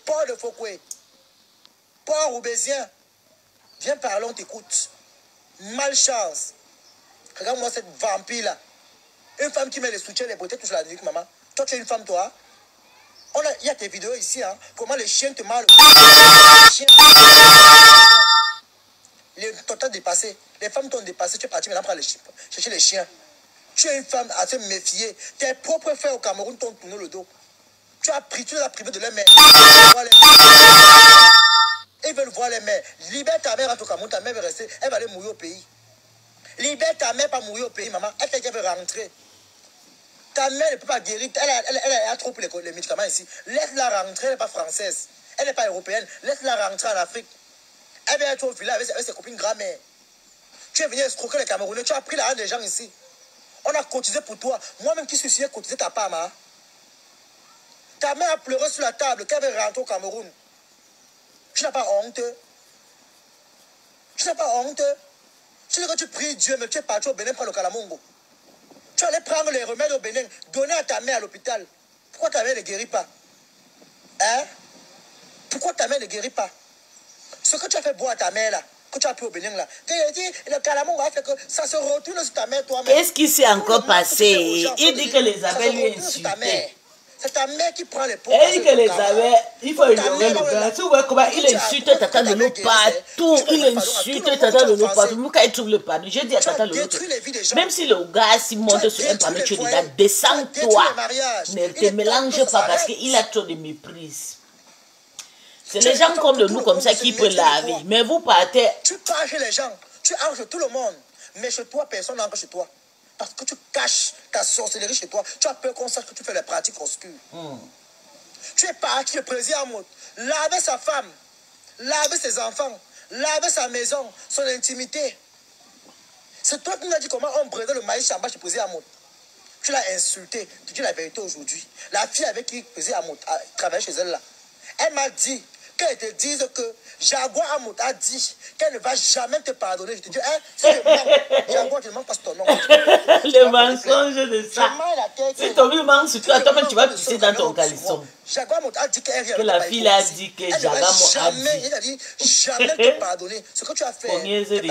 Paul de Foucault, Paul Roubaisien, viens parler, on t'écoute. Malchance. Regarde-moi cette vampire-là. Une femme qui met les soutiens, les beautés, touche la nuque, maman. Toi, tu es une femme, toi. Il y a tes vidéos ici, hein. Comment les chiens te mordent. Ton temps dépassé. Les femmes t'ont dépassé. Tu es parti maintenant pour chercher les chiens. Tu es une femme à te méfier. Tes propres frères au Cameroun t'ont tourné le dos. Tu as privé de leur mère. Ils veulent voir les mères. Libère ta mère au Cameroun. Ta mère va rester. Elle va aller mourir au pays. Libère ta mère pas mourir au pays, maman. Elle veut rentrer. Ta mère ne peut pas guérir. Elle a trop pour les médicaments ici. Laisse-la rentrer. Elle n'est pas française. Elle n'est pas européenne. Laisse-la rentrer en Afrique. Elle vient être au village avec ses copines grand-mères. Tu es venu escroquer les Camerounais. Tu as pris l'argent des gens ici. On a cotisé pour toi. Moi-même qui suis ici, j'ai cotisé ta part, maman. Ta mère a pleuré sur la table qu'elle veut rentrer au Cameroun. Tu n'as pas honte. Tu n'as pas honte. Tu dis que tu pries Dieu, mais tu es parti au Bénin prendre le calamongo. Tu allais prendre les remèdes au Bénin, donner à ta mère à l'hôpital. Pourquoi ta mère ne guérit pas? Hein? Pourquoi ta mère ne guérit pas? Ce que tu as fait boire à ta mère là, que tu as pris au Bénin là, le calamongo a fait que ça se retourne sur ta mère toi-même. Qu'est-ce qui s'est encore passé? Il dit que les abeilles lui insultaient. C'est ta mère qui prend les pots. Elle dit que les abeilles, il faut ignorer le gars. Tu vois comment il insulte Tata Lolo partout. Il insulte Tata Lolo partout. Pourquoi il trouve le panneau? Je dis à Tata Lolo, même si le gars s'il monte sur un panneau, tu es déjà descends-toi. Ne te mélange pas parce qu'il a trop de méprise. C'est les gens comme de nous comme ça qui peuvent laver. Mais vous partez. Tu pars chez les gens, tu arranges chez tout le monde. Mais chez toi, personne n'entre chez toi. Parce que tu caches ta sorcellerie chez toi. Tu as peur qu'on sache que tu fais les pratiques obscures. Tu es parti, le président Amout, laver sa femme, laver ses enfants, laver sa maison, son intimité. C'est toi qui nous as dit comment on brisait le maïs chamba chez le président Amout. Tu l'as insulté, tu dis la vérité aujourd'hui. La fille avec qui le président Amout a travaillé chez elle là, elle m'a dit qu'elle te dise que Jaguar Amout a dit qu'elle ne va jamais te pardonner. Je te dis, hein, si je mens, Jaguar, je ne mens pas sur ton nom. Le mensonge de ça. Si ton lui manque sur toi, toi-même tu vas pisser dans ton caleçon. Jaguar Amout a dit qu'elle que la fille a dit que Jaguar a dit. Il a dit, jamais te pardonner. Ce que tu as fait,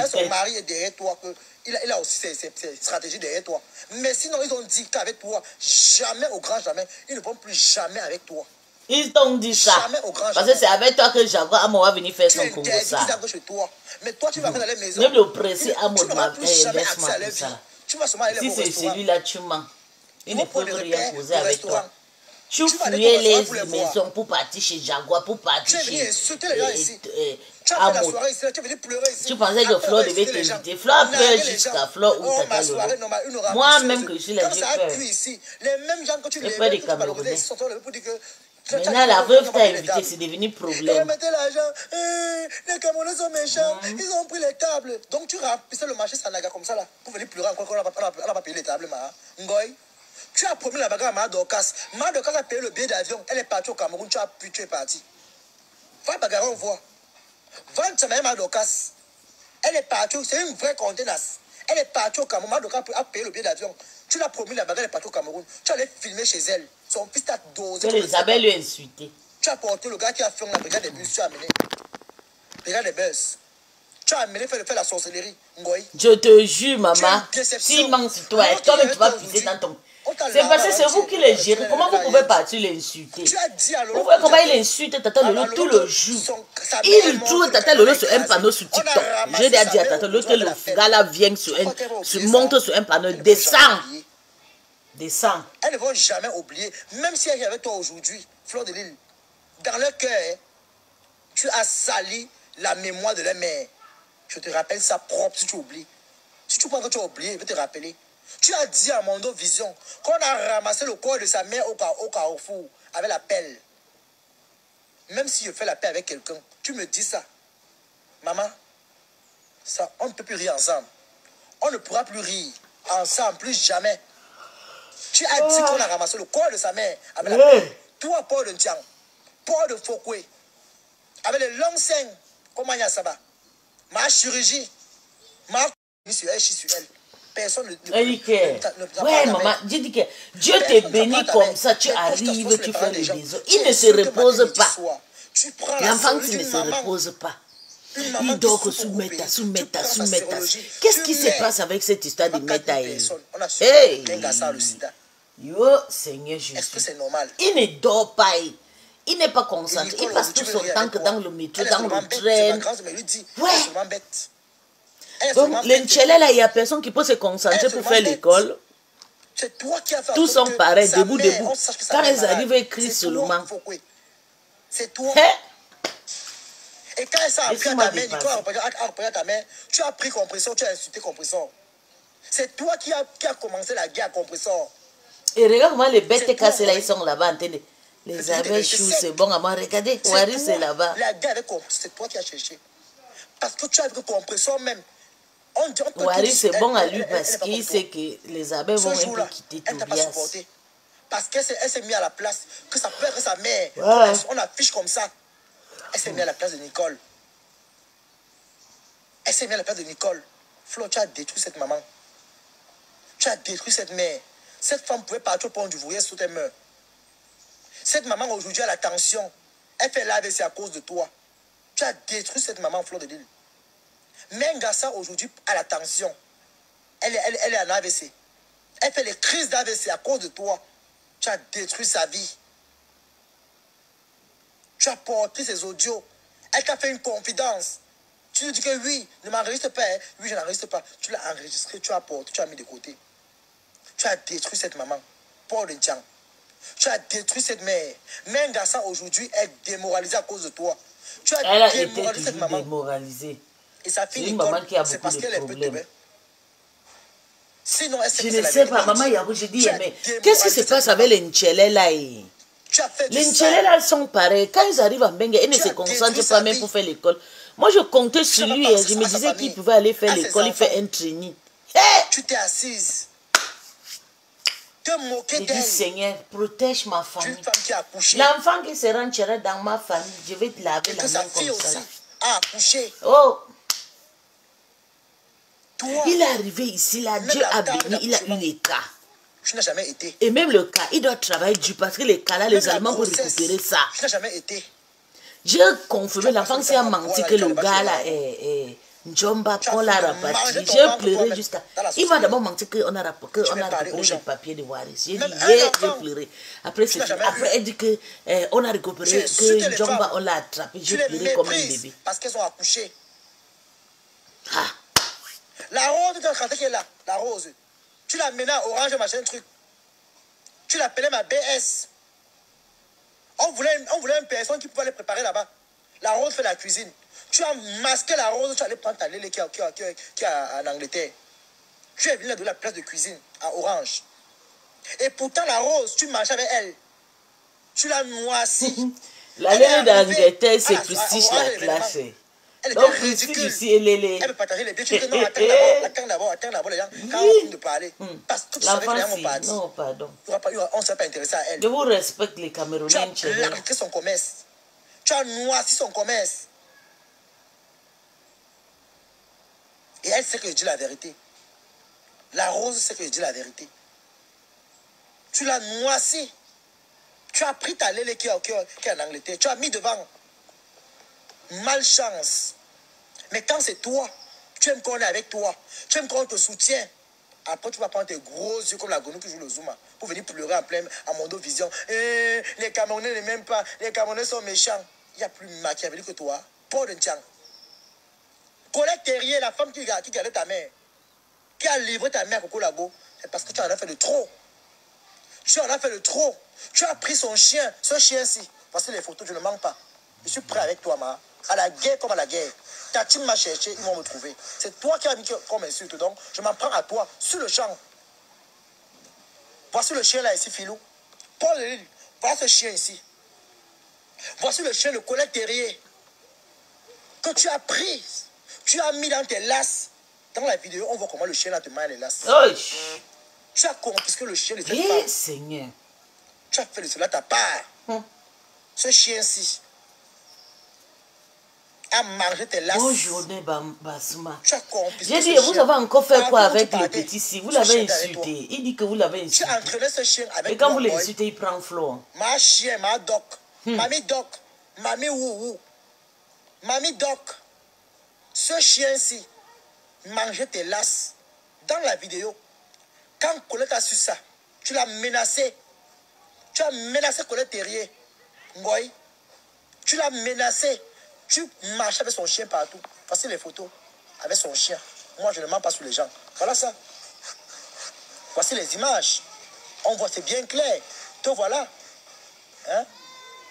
son mari est derrière toi, il a aussi ses stratégies derrière toi. Mais sinon, ils ont dit qu'avec toi, jamais, au grand jamais, ils ne vont plus jamais avec toi. Ils t'ont dit ça. Parce que c'est avec toi que Jaguar Amo va venir faire son Congo ça. Mais toi, tu vas dans les maisons. Même le pressé Amo m'a laisse-moi pour ça. Si c'est celui-là, tu mens. Il ne peut rien poser avec toi. Tu fuyais les maisons pour partir chez Jaguar, pour partir chez Amo. Tu pensais que Flore devait t'inviter. Flore pleure jusqu'à Flore ou Tata Lolo. Moi-même que je suis là, j'ai peur. J'ai peur des Camerounais. Maintenant, la veuve t'a invité, c'est devenu problème. Ils mettaient l'argent. Les Camerounais sont méchants. Ils ont pris les tables. Donc, tu remplissais le marché Sanaga comme ça, là, pour venir pleurer encore qu'on n'a pas payé les tables, ma. Ngoy. Tu as promis la bagarre à Madokas. Madokas a payé le billet d'avion. Elle est partie au Cameroun. Tu es parti. Va bagarre, on voit. Vente sa mère Madokas. Elle est partie. C'est une vraie contenance. Elle est partie au Cameroun. Madokas a payé le billet d'avion. Tu l'as promis la bagarre, elle est partie au Cameroun. Tu allais filmer chez elle. Son fils t'a dosé. Que les abeilles lui insulté. Tu as porté le gars qui a fait la brigade des bus. Tu as amené. Brigade des bus. Tu as amené faire la sorcellerie. Ngoy. Je te jure, maman. S'il manque sur toi, toi-même tu vas pisser dans ton. C'est parce que c'est vous qui les gérez. Comment vous pouvez partir l'insulter? Vous voyez comment il insulte Tata Lolo tout le jour. Il trouve Tata Lolo sur un panneau sur TikTok. Je lui ai dit à Tata Lolo que le gars là vient monte sur un panneau, descend. Descend. Elles ne vont jamais oublier, même si elle est avec toi aujourd'hui, Flore de Lille, dans leur cœur, tu as sali la mémoire de leur mère. Je te rappelle ça propre si tu oublies. Si tu penses que tu as oublié, je vais te rappeler. Tu as dit à Mondo Vision qu'on a ramassé le corps de sa mère au Carrefour avec la pelle. Même si je fais la paix avec quelqu'un, tu me dis ça. Maman, ça, on ne peut plus rire ensemble. On ne pourra plus rire ensemble, plus jamais. Tu as dit qu'on a ramassé le corps de sa mère avec la pelle. Toi, Paul de Ntiang, Paul de Foucault, avec les longs seins, comment il y a ça va? Ma chirurgie, ma sur elle, sur elle. Personne ne ouais, maman, j'ai dit que Dieu te bénit comme ça, tu arrives, tu fais le bisou. Il ne se repose pas. Tu prends la L'enfant sérologie qui ne d'une se maman. repose pas. Une maman Il dort qui que souffre sous au méta, pays. sous Tu méta, prends sous sa méta. sérologie. Qu'est-ce Tu qui se mets. passe avec cette histoire de méta? On a su Hey! le sida. Yo, Seigneur Jésus. Est-ce que c'est normal? Il ne dort pas. Il n'est pas concentré. Nicole, Il passe tout son temps que dans le métro, dans le train. C'est ma grande, mais lui dit, Ouais. elle est seulement bête. Elle est Donc, seulement bête. l'Inch'Allah, là, il n'y a personne qui peut se concentrer pour faire l'école. C'est toi qui as fait Tous sont pareils, debout, debout. Quand ils arrivent, ils crient seulement. C'est toi. Hein? Et quand elle s'est appris à Laissez-moi ta mère, dépasser. Nicole a repris à ta mère, tu as pris compresseur, tu as insulté compresseur. C'est toi qui a commencé la guerre compresseur. Et regarde comment les bêtes C'est cassées là, toi, ils sont là-bas en train de... Les abeilles choux, c'est bon à moi. Regardez, C'est Waris toi. c'est là-bas. La guerre avec compresseur, c'est toi qui as cherché. Parce que tu as avec compresseur même. On peut Waris c'est bon à elle- lui elle- parce elle est pas qu'il comme sait toi. que les abeilles vont Ce un jour-là, peu quitter elle t'a pas Tobias. supporté. Parce qu'elle s'est mise à la place, que sa père et sa mère, Ouais. on affiche comme ça. Elle s'est mise à la place de Nicole. Elle s'est mise à la place de Nicole. Flo, tu as détruit cette maman. Tu as détruit cette mère. Cette femme pouvait partir au pont du Vourier sous tes mains. Cette maman aujourd'hui a la tension. Elle fait l'AVC à cause de toi. Tu as détruit cette maman, Flo de Lille. Mengassa aujourd'hui a la tension. Elle est en AVC. Elle fait les crises d'AVC à cause de toi. Tu as détruit sa vie. Tu as porté ses audios. Elle t'a fait une confidence. Tu lui dis que oui, ne m'enregistre pas. Hein. Oui, je n'enregistre pas. Tu l'as enregistré, tu as porté, tu as mis de côté. Tu as détruit cette maman. Paul Ndiang. Tu as détruit cette mère. Mengassa aujourd'hui est démoralisée à cause de toi. Tu as Elle a été démoralisé cette toujours maman. démoralisée. Et sa fille C'est une Nicole, maman qui a c'est beaucoup parce de qu'elle est peu problèmes. de Sinon, elle sait Je que c'est ne la sais vérité. pas, maman Yahoo, j'ai dit, Tu as mais démoralisé qu'est-ce qui se cette passe maman. avec les Nchele là? Tu as fait du Les sale. Nchele là sont pareils. Quand ils arrivent en Bengue, ils ne Tu se as concentrent détruit pas sa même vie. pour faire l'école. Moi, je comptais sur vas lui. penser Je à me sa disais qu'il famille, pouvait aller faire à ses l'école. Il fait enfants. un training. Hey! Tu t'es assise. Te moquer J'ai dit, d'elle. Seigneur, protège ma Tu es famille. une femme qui a accouché. L'enfant qui se rentrera dans ma famille, je vais te laver Et la que sa main fille comme ça. aussi là. a accouché. Oh! Toi, Il est arrivé ici, là, Même Dieu la a table béni, il a eu d'accouchement. les cas. tu n'as jamais été. Et même le cas, il doit travailler dur parce que les cas là, Même les la Allemands peuvent grossesse, récupérer ça. tu n'as jamais été. J'ai confirmé, l'enfant qui a menti que le gars là est Njomba, qu'on l'a rapatrié. J'ai pleuré jusqu'à. Il m'a d'abord menti qu'on a récupéré les papiers de Waris. J'ai dit, j'ai pleuré. Après, elle dit qu'on a récupéré, que Njomba, on l'a attrapé. J'ai pleuré comme un bébé. Parce qu'elles ont accouché. Ah. La rose de qui est là, la rose. Tu l'as mené à Orange, machin truc. Tu l'appelais ma BS. On voulait une personne qui pouvait aller préparer là-bas. La rose fait la cuisine. Tu as masqué la rose, tu allais prendre ta lélé qui est en Angleterre. Tu es venu de la place de cuisine à Orange. Et pourtant, la rose, tu marchais avec elle. Tu l'as noircie. La lélé d'Angleterre, c'est prestige la classe. Elle Donc, était ridicule. ici, Lélé. Elle me partageait les biens. Tu dis non, attends d'abord les gens. Quand on finit de parler. Parce que tu savais que les gens vont partir. Non, pardon. On ne serait pas intéressé à elle. Je vous respecte les Tu Camerounais. as planqué son commerce. Tu as noirci son commerce. Et elle sait que je dis la vérité. La rose sait que je dis la vérité. Tu l'as noirci. Tu as pris ta lélé qui est en Angleterre. Tu as mis devant. Malchance. Mais quand c'est toi, tu aimes qu'on est avec toi. Tu aimes qu'on te soutient. Après, tu vas prendre tes gros yeux comme la grenouille qui joue le Zuma pour venir pleurer en plein à Mondo Vision. Les Camerounais ne m'aiment pas. Les Camerounais sont méchants. Il y a plus machiavélique que toi. Paul Ndiang. Colette Terrier, la femme qui gardait ta mère, qui a livré ta mère à Coco Labo, c'est parce que tu en as fait de trop. Tu en as fait de trop. Tu as pris son chien, ce chien-ci. Voici les photos, je ne mens pas. Je suis prêt avec toi, Ma. À la guerre comme à la guerre. Ta team m'a cherché, ils vont me trouver. C'est toi qui as mis comme insulte. Donc, je m'en prends à toi sur le champ. Voici le chien là ici, Filou. Paul de Lille, voilà ce chien ici. Voici le chien, le Colette Terrier. Que tu as pris. Tu as mis dans tes laces. Dans la vidéo, on voit comment le chien là te mange les laces. Oh. Tu as confisqué le chien de cette Eh, femme. Seigneur. Tu as fait de cela ta part. Ce chien-ci a mangé tes laces. Bonne journée, Basma. Tu as confisqué J'ai dit, ce vous chien. avez encore fait quoi Avant que avec tu le partais, petit si vous ce l'avez chien était avec insulté. Il dit que vous l'avez Tu insulté. as entraîné ce chien avec Et quand toi, vous boy. l'insultez, il prend flot. Ma chien, ma doc. Mamie doc. Mamie Wouhou, Mamie Doc, ce chien-ci mangeait tes lasses. Dans la vidéo, quand Colette a su ça, tu l'as menacé. Tu as menacé Colette Terrier. Ngoy, tu l'as menacé. Tu marchais avec son chien partout. Voici les photos avec son chien. Moi, je ne mens pas sur les gens. Voilà ça. Voici les images. On voit, c'est bien clair. Te voilà. Hein?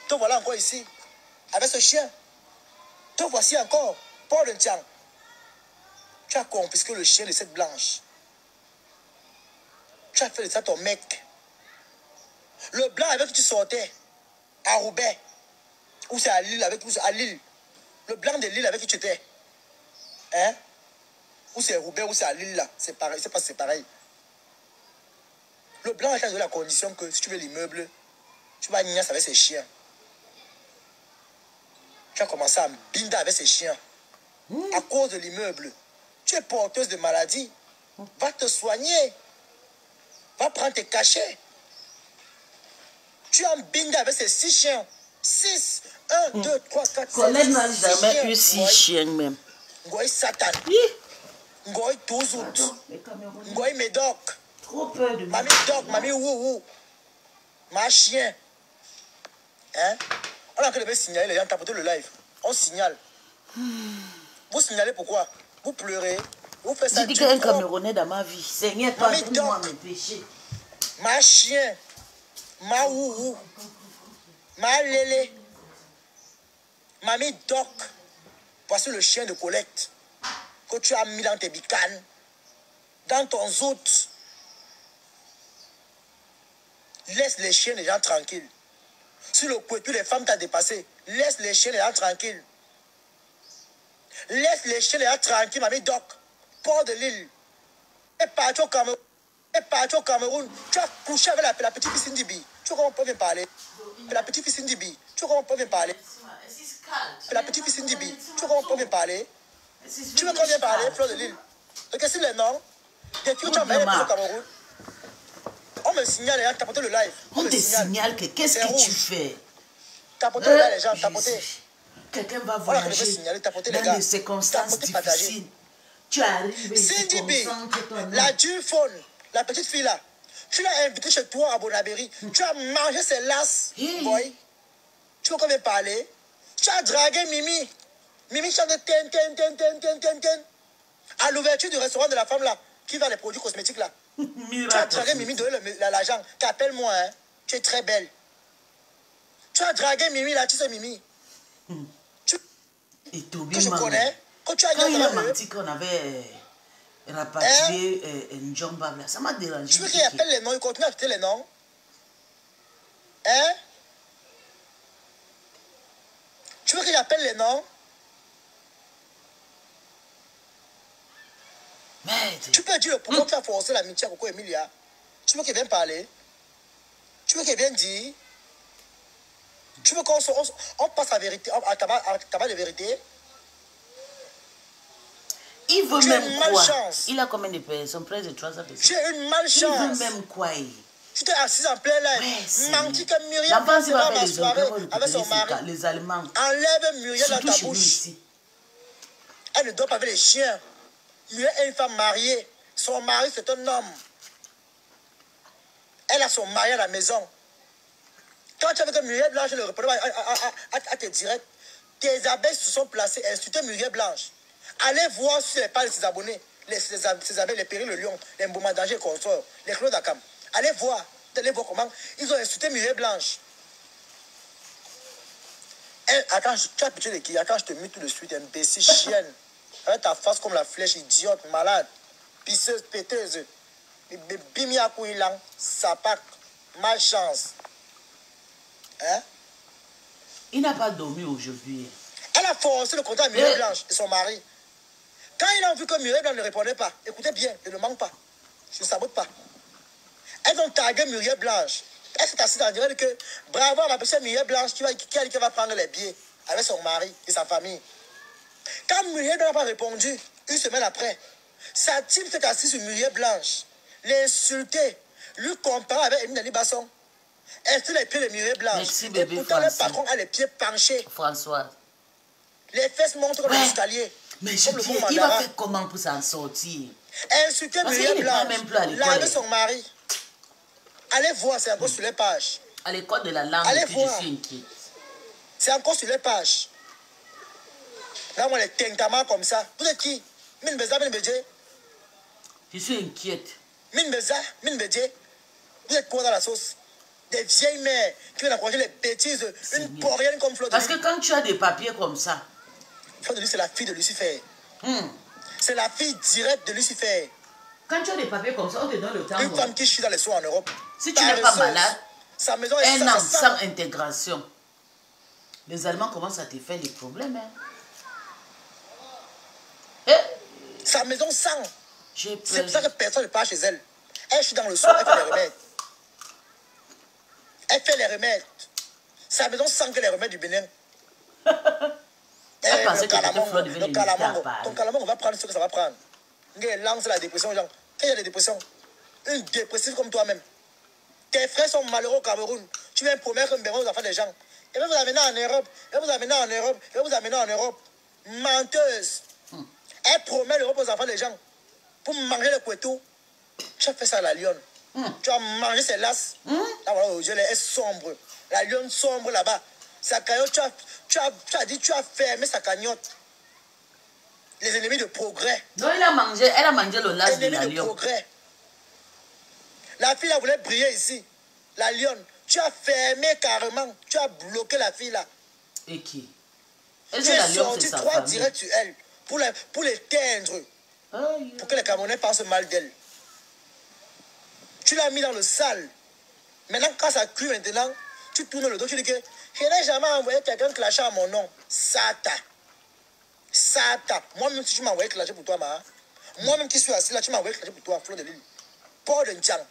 Te voilà encore ici. Avec ce chien. Te voici encore. Paul de Tiang. Tu as confisqué le chien de cette blanche. Tu as fait de ça ton mec. Le blanc avec qui tu sortais à Roubaix. Ou c'est à Lille avec à Lille. Le blanc de Lille avec qui tu étais. Hein? Ou c'est Roubaix ou c'est à Lille là. C'est pareil. C'est pas c'est pareil. Le blanc a donné la condition que si tu veux l'immeuble, tu vas nier avec ses chiens. Tu as commencé à binder avec ses chiens. À cause de l'immeuble. Tu es porteuse de maladie. Va te soigner. Va prendre tes cachets. Tu as bindé avec ces 6 chiens. 6. 1, 2, 3, 4, 5. Colette n'a jamais eu 6 chiens même. Ngoy Satan. Ngoy Touzout. Ngoy Médoc. Trop peur de Mamie Doc, Mamie Wouhou. Ma chien. Hein? On a que de signaler les gens, tapoter le live. On signale. Vous signalez pourquoi? Vous pleurez. Vous faites ça. J'ai dit qu'un Camerounais dans ma vie. Seigneur, pardonne-moi mes péchés. Ma chien. Ma Wouhou. Ma Lélé. Mamie Doc. Voici le chien de Colette que tu as mis dans tes bicanes, dans ton zout. Laisse les chiens des gens tranquilles. Sur le coutu, les femmes t'ont dépassé. Laisse les chiens des gens tranquilles. Laisse les chiens des gens tranquilles, Mamie Doc. Port de l'île. Et parti au Cameroun. Et parti au Cameroun. Tu as couché avec la petite fille Cindy. Tu vois comment on peut bien parler? La petite fille Cindy. Tu vois comment on peut bien parler? La petite fille Cindy. Tu vois comment on peut bien parler? Tu veux qu'on vienne parler, Fleur de l'île? Qu'est-ce que c'est les noms? Des filles, tu as envoyé au Cameroun. On me signale, les gens, tapoter le live. On te signale que qu'est-ce que tu fais? Tapoter le live, les gens, tapoter. Quelqu'un va voyager dans des circonstances difficiles. Tu arrives et Cindy B, la Duphone, la petite fille là, tu l'as invitée chez toi à Bonabéry. Tu as mangé ses lasses, boy. Tu veux qu'on vienne parler? Tu as dragué Mimi. Mimi chante ten, ten, ten, ten, ten, ten, ten. À l'ouverture du restaurant de la femme là, qui vend les produits cosmétiques là. Tu as dragué Mimi, donné l'argent. T'appelles-moi, hein. Tu es très belle. Tu as dragué Mimi là, tu sais Mimi. Et Toby, que je connais. Quand tu as il a menti qu'on avait rapatrié Njomba là, ça m'a dérangé. Tu veux qu'il appelle les noms, il continue à appeler les noms? Hein? Tu veux qu'il appelle les noms? Merde. Tu peux dire pourquoi tu as forcé l'amitié à Coco Emilia? Tu veux qu'il vienne parler? Tu veux qu'il vienne dire? Tu veux qu'on passe à vérité, à tabac de vérité? Il veut même quoi? Il a combien de personnes? Près de 300 personnes. Tu es une malchance. Il veut même quoi? Tu t'es assise en plein live. Ouais, menti que Muriel va ma soirée avec son mari. Les Allemands. Enlève Muriel surtout dans ta bouche. Elle ne dort pas avec les chiens. Muriel est une femme mariée. Son mari, c'est un homme. Elle a son mari à la maison. Quand tu avais que Muriel Blanche, le répondait à tes directs, tes abeilles se sont placées, insultées Muriel Blanche. Allez voir sur les pages de ses abonnés, ses abeilles, les Péril le Lion, les Mboma Danger consorts, les Claude Akam. Allez voir comment ils ont insulté Muriel Blanche. Attends, tu as pitié de qui? Attends, je te mets tout de suite, imbécile, chienne. Avec ta face comme la flèche, idiote, malade, pisseuse, péteuse. Bimia Kouilang, sapac, malchance. Hein? Il n'a pas dormi aujourd'hui. Elle a forcé le contrat à Muriel Blanche et son mari. Quand il a vu que Muriel Blanche ne répondait pas, écoutez bien, ne manque pas. Je ne sabote pas. Elles ont tagué Muriel Blanche. Elle s'est assise en direct que bravo, ma petite Muriel Blanche qui va prendre les billets avec son mari et sa famille. Quand Muriel Blanche n'a pas répondu, une semaine après, sa team s'est assise sur Muriel Blanche, l'insulter, lui comparer avec Emile Basson. Elle sur les pieds de Mireille Blanche. Merci, Et bébé pourtant, le Francis. patron a les pieds penchés. François. Les fesses montrent comme l'escalier. Mais je dis, il va faire comment pour s'en sortir? Insulter Parce Mireille qu'il n'est pas Blanche. même plus à l'école. Laver son mari. Allez voir, c'est encore sur les pages. À l'école de la langue, Allez je voir. suis inquiète. C'est encore sur les pages. Là, moi, les tintamas comme ça. Vous êtes qui? Min Beza, Min Bedje. Je suis inquiète. Min Beza, Min Bedje. Vous êtes quoi dans la sauce? Des vieilles mères qui viennent encourager les bêtises. Une porienne comme Fleur de Parce Lys. que quand tu as des papiers comme ça, Fleur de Lys, c'est la fille de Lucifer. C'est la fille directe de Lucifer. quand tu as des papiers comme ça, on te donne le temps. Une femme qui chie dans les soins en Europe. Si tu n'es pas malade, sa maison est un an sans intégration, les Allemands commencent à te faire des problèmes. Hein. Sa maison sent. J'ai peur. C'est pour ça que personne ne part chez elle. Elle chie dans le soin, elle fait les remèdes. Elle fait les remèdes. Sa maison sent que les remèdes du Bénin. Le calamango, ton calamango va prendre ce que ça va prendre. Lance la dépression, genre. Quand il y a des dépressions, une dépressive comme toi-même. Tes frères sont malheureux au Cameroun. Tu viens promettre un bébé aux enfants des gens. Et va vous amener en Europe. Et va vous amener en Europe. Et va vous amener en Europe. Menteuse. Elle promet l'Europe aux enfants des gens. Pour manger le couteau. Tu as fait ça à la lionne. Tu as mangé ses lasses. Là, voilà, aux yeux, elle est sombre. La lionne sombre là-bas. Sa cagnotte, tu as dit, tu as fermé sa cagnotte. Les ennemis de progrès. Non, elle a mangé le las de la Ennemis de lionne. progrès. La fille là voulait briller ici. La lionne. Tu as fermé carrément. Tu as bloqué la fille là. Et qui? Tu es sorti 3 directs sur elle. Pour l'éteindre. Pour que les Camerounais pensent mal d'elle. Tu l'as mis dans le sale. Maintenant, quand ça cuit maintenant, tu tournes le dos, tu dis que je n'ai jamais envoyé quelqu'un clasher à mon nom. Sata. Sata. Moi-même, si tu m'as envoyé clasher pour toi, moi-même qui suis assis là, tu m'as envoyé clasher pour toi, Fleur de Lys. Port de N'Tiang.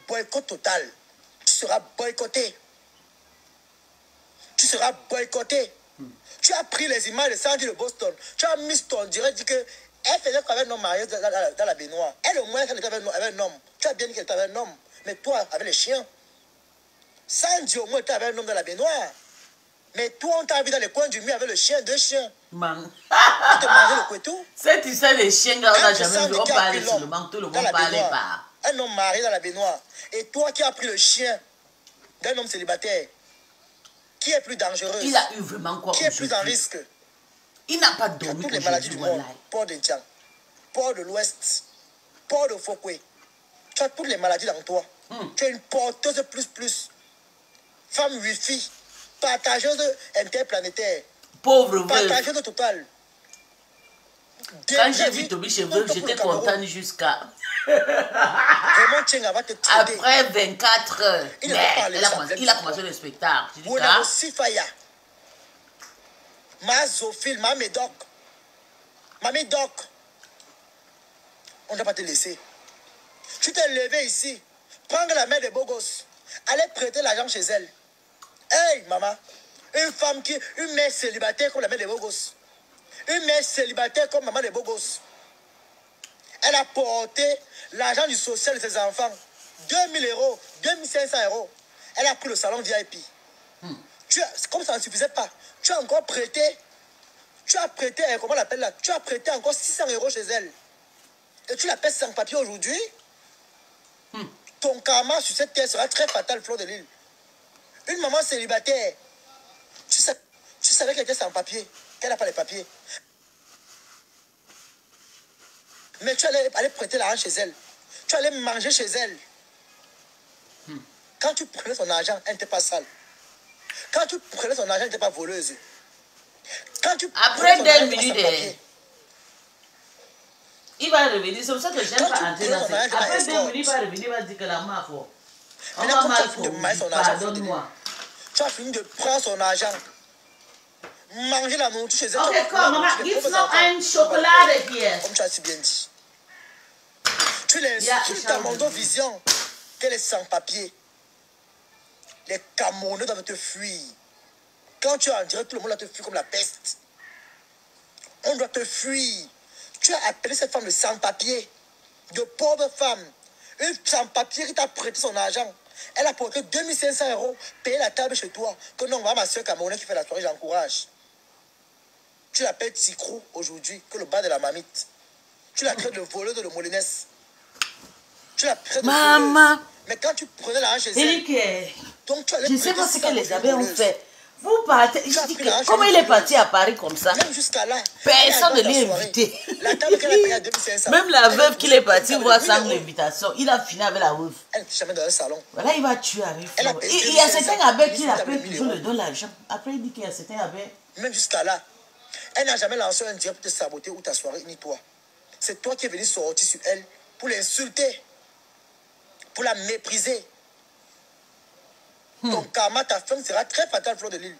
Boycott total. Tu seras boycotté. Tu seras boycotté. Tu as pris les images de Sandy de Boston. Tu as mis ton direct, dit que elle faisait quoi avec un homme marié dans la baignoire. Elle au moins, elle était avec un homme. Tu as bien dit qu'elle était avec un homme. Mais toi, avec les chiens. Sandy au moins était avec un homme dans la baignoire. Mais toi, on t'a vu dans les coins du mur avec le chien, 2 chiens. Tu te mangeais le couteau. C'est tu sais, les chiens, là, on n'a jamais vu. On parlait seulement, tout le monde parlait pas. Un homme marié dans la baignoire. Et toi qui as pris le chien d'un homme célibataire, qui est plus dangereux? Il a eu vraiment quoi? Qui est plus en risque? Il n'a pas dormi. Toutes les maladies du monde. Port de N'Tiang, port de l'Ouest, port de Fokwe. Tu as toutes les maladies dans toi. Tu es une porteuse plus. Femme wifi, partageuse interplanétaire. Pauvre veuve. Partageuse totale. Quand j'ai vu Toby Cheveux, j'étais contente jusqu'à... Vraiment, Tchenga va te traiter. Après 24 heures, il a commencé le spectacle. Je dis que... Sifaya. Ma Zophile, ma Médoc. Ma Médoc. On ne va pas te laisser. Tu t'es levé ici. Prendre la mère des beaux gosses. Allez prêter l'argent chez elle. Hey, maman. Une mère célibataire comme la mère des beaux gosses. Une mère célibataire comme maman des beaux gosses. Elle a porté l'argent du social de ses enfants. 2000 euros, 2500 euros. Elle a pris le salon VIP. Comme ça ne suffisait pas, tu as encore prêté. Tu as prêté, comment on l'appelle là? Tu as prêté encore 600 euros chez elle. Et tu la pèses sans papier aujourd'hui. Ton karma sur cette terre sera très fatal, Fleur de Lys. Une maman célibataire. Tu savais qu'elle était sans papier, qu'elle n'a pas les papiers. Mais tu allais aller prêter l'argent chez elle. Tu allais manger chez elle. Quand tu prenais son argent, elle n'était pas sale. Quand tu prenais son argent, elle n'était pas voleuse. Quand tu après 2 minutes, il va revenir. C'est pour ça que j'aime pas entrer dans cette... Après 2 minutes, il va revenir, il va dire que la main faut. On va mal pour pardonne-moi. Tu as fini de prendre son argent. Manger la nourriture chez elle. Ok, come, maman, give no un chocolat here. Comme tu as si bien dit. Tu l'insultes à mon vision qu'elle est sans papier. Les Camerounais doivent te fuir. Quand tu es en direct, tout le monde doit te fuir comme la peste. On doit te fuir. Tu as appelé cette femme de sans-papier, de pauvre femme. Une sans-papier qui t'a prêté son argent. Elle a porté 2500 €, payé la table chez toi. Que non, voilà ma soeur camerounaise qui fait la soirée, j'encourage. Tu l'appelles Ticrou aujourd'hui, que le bas de la mamite. Tu la traites de voleuse de Molinès. Tu la traites de voleuse. Mais quand tu prenais l'argent chez elle, donc tu allais je ne sais pas ce que les abeilles ont fait. Vous partez, je dis que, comment il est parti à Paris comme ça? Même jusqu'à là, personne ne l'a invité. La table qu'elle a payée à 2500. Même la veuve qu'il est parti voir sans l'invitation, il a fini avec la veuve. Elle n'est jamais dans un salon. Voilà, il va tuer avec Flo. Il y a certains abeilles qui l'appellent toujours le don l'argent. Après, il dit qu'il y a certains abeilles. Même jusqu'à là, elle n'a jamais lancé un direct pour te saboter ou ta soirée, ni toi. C'est toi qui es venu sortir sur elle pour l'insulter, pour la mépriser. Ton karma, ta femme sera très fatale, Fleur de Lille.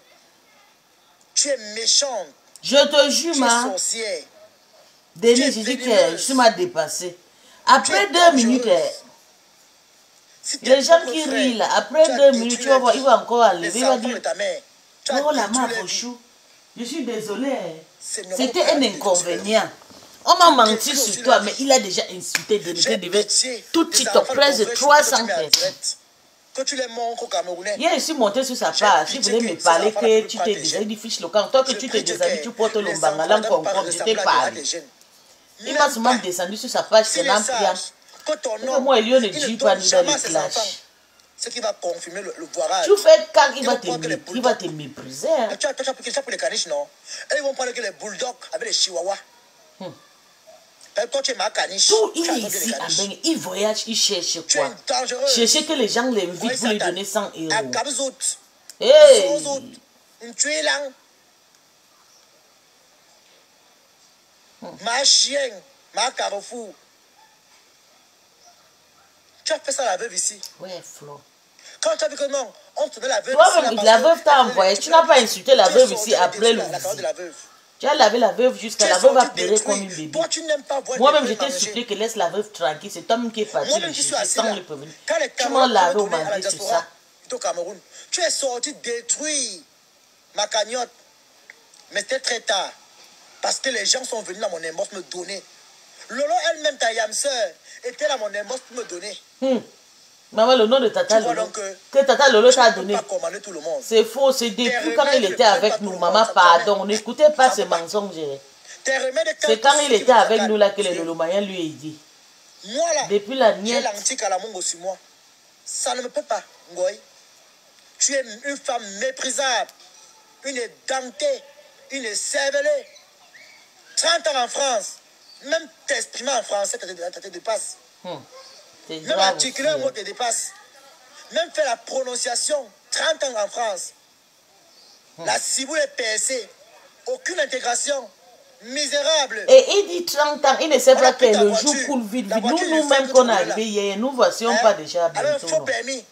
Tu es méchante. Je te jure, tu es sorcière. Denis, je dis que je suis mal dépassé. Après 2 minutes, si les gens qui rient là, après 2 minutes, tu vas voir, il va encore aller. Il va dire, oh la ma chou. Je suis désolée. C'était un inconvénient. On m'a menti sur toi, mais il a déjà insulté Denis. Tout TikTok, presque de 300 personnes. Que tu les montres aux Camerounais. Hier, je suis monté sur sa page. Il voulait me parler que tu t'es déshabillé du fiche local. Toi que tu t'es déshabillé, tu portes le bangalan concombre. Je t'ai parlé. Il m'a souvent descendu sur sa page, c'est l'ampliant. Que moi, Elion ne dit pas nous dans le clash. Ce qui va confirmer le voirage. Tu fais quand il va te mépriser. Tu as pris ça pour les caniches, non? Et ils vont parler que les bulldogs avec les chihuahuas. Toi, tu es ma caniche. Tout il est ici à Bengue. Il voyage, il cherche quoi? Chercher que les gens l'invitent pour lui donner 100 €. Hey! Ma chienne, ma carrefour. Tu as fait ça à la veuve ici. Ouais, Flo. Quand tu as vu que non, on te donne la veuve ici. La veuve t'a envoyé. Tu n'as pas insulté la veuve ici après le visite. Tu as lavé la veuve jusqu'à la veuve a pleuré comme une bébé. Moi-même, je t'ai supplié que laisse la veuve tranquille. C'est toi-même qui est parti le juger sans le prévenir. Tu m'as lavé au mandé sur ça. Au Cameroun, tu es sorti détruire ma cagnotte. Mais c'était très tard. Parce que les gens sont venus dans mon inbox me donner. Lolo elle-même, ta yamseur, était dans mon inbox pour me donner. Maman, le nom de Tata Lolo, que Tata Lolo t'a donné, c'est faux, c'est depuis quand il était avec nous. Maman, pardon, n'écoutez pas ce mensonge. C'est quand il était avec nous là que le Lolomayen lui a dit. Moi là, depuis la niette. Ça ne me peut pas, Ngoy. Tu es une femme méprisable, une dentée, une cervelée. 30 ans en France, même t'exprimer en français, ça te dépasse. Même articuler un mot te dépasse. Même faire la prononciation, 30 ans en France. La ciboule est percée. Aucune intégration. Misérable. Et il dit 30 ans, il ne sait pas que le jour coule vite. Nous-mêmes qu'on est arrivé hier, nous voicions pas déjà bientôt. Avec un faux permis.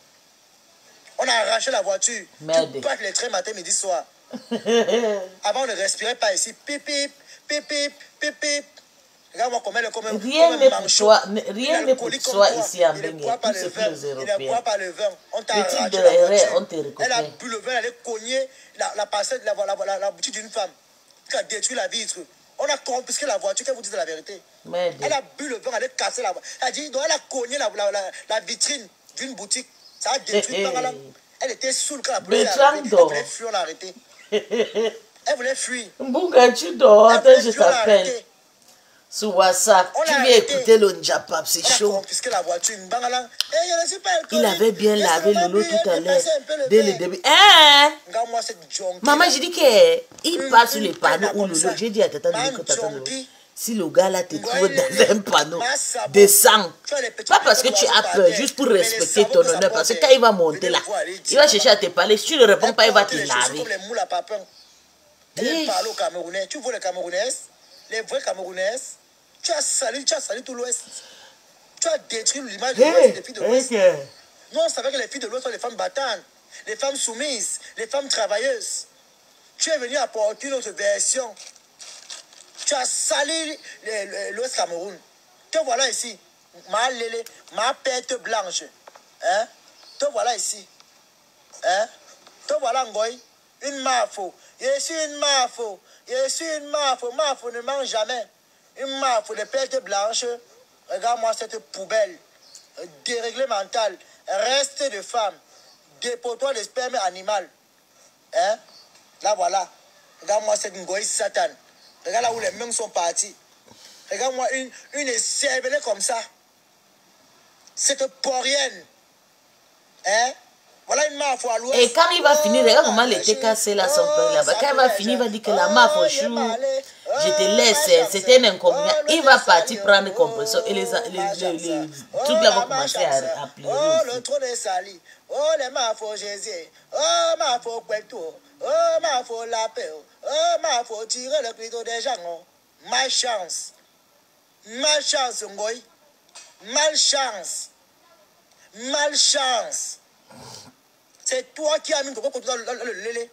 On a arraché la voiture. Merde. Tu passes les trains matin, midi, soir. Avant, on ne respirait pas ici. Pip, pip, pip, pip, pip, pip. Regarde-moi comme rien n'est pour toi ici à Bengue. Tout ce que les Européens. Il ne boit pas le vin. On t'a arraché la voiture. On te récupère. Elle a bu le vin, elle a cogné la parcelle, la boutique d'une femme qui a détruit la vitre. On a confisqué la voiture, qu'elle vous dise la vérité. Merde. Elle a bu le vin, elle a cassé la voiture. Elle a dit, donc elle a cogné la vitrine d'une boutique. Ça a détruit. Elle était saoule quand la police est arrivée. Elle voulait fuir, on l'a arrêté. Elle voulait fuir. Mbouga, tu dors, attends, je t'appelle. Sur WhatsApp, tu viens écouter le Njapap, c'est chaud. Il avait bien lavé Lolo tout à l'heure, dès le début. Maman, j'ai dit qu'il passe sur les panneaux où Lolo, j'ai dit à Tata Lolo que Tata Lolo, si le gars là te trouve dans un panneau, descends. Pas parce que tu as peur, juste pour respecter ton honneur, parce que quand il va monter là, il va chercher à te parler. Si tu ne réponds pas, il va te laver. Elle parle aux Camerounais. Tu vois les Camerounaises, les vraies Camerounaises. Tu as sali tout l'Ouest. Tu as détruit l'image de l'Ouest des filles de l'Ouest. Nous, on savait que les filles de l'Ouest sont les femmes battantes, les femmes soumises, les femmes travailleuses. Tu es venu apporter une autre version. Tu as sali l'Ouest Cameroun. Te voilà ici. Ma lélé, ma pète blanche. Hein? Te voilà ici. Hein? Te voilà Ngoy. Une mafo. Je suis une mafo. Je suis une mafo. Mafo ne mange jamais. Une mafo de pète blanche. Regarde-moi cette poubelle. Déréglée mentale. reste de femme, dépôt-toi de sperme animal. Hein? Là, voilà. Regarde-moi cette ngoï Satan. Regarde là où les mains sont partis. Regarde-moi une cervelée comme ça. Cette porienne. Hein? Voilà une mafo à l'ouest. Et quand il va finir, regarde comment il était cassé là, son père là-bas. Quand il va finir, il va dire que la mafo chou, je te laisse, c'était un inconvénient. Il va partir prendre les compresseurs et les trucs là vont commencer à pleurer. Oh, le trône est sali. Oh, les mafo Jésus. Oh, mafo Kweto. Oh, mafo Lapé. Oh, mafo tirer le clito des gens. Malchance. Malchance, Ngoy. Malchance. Malchance. C'est toi qui as mis Coco dans le lélé.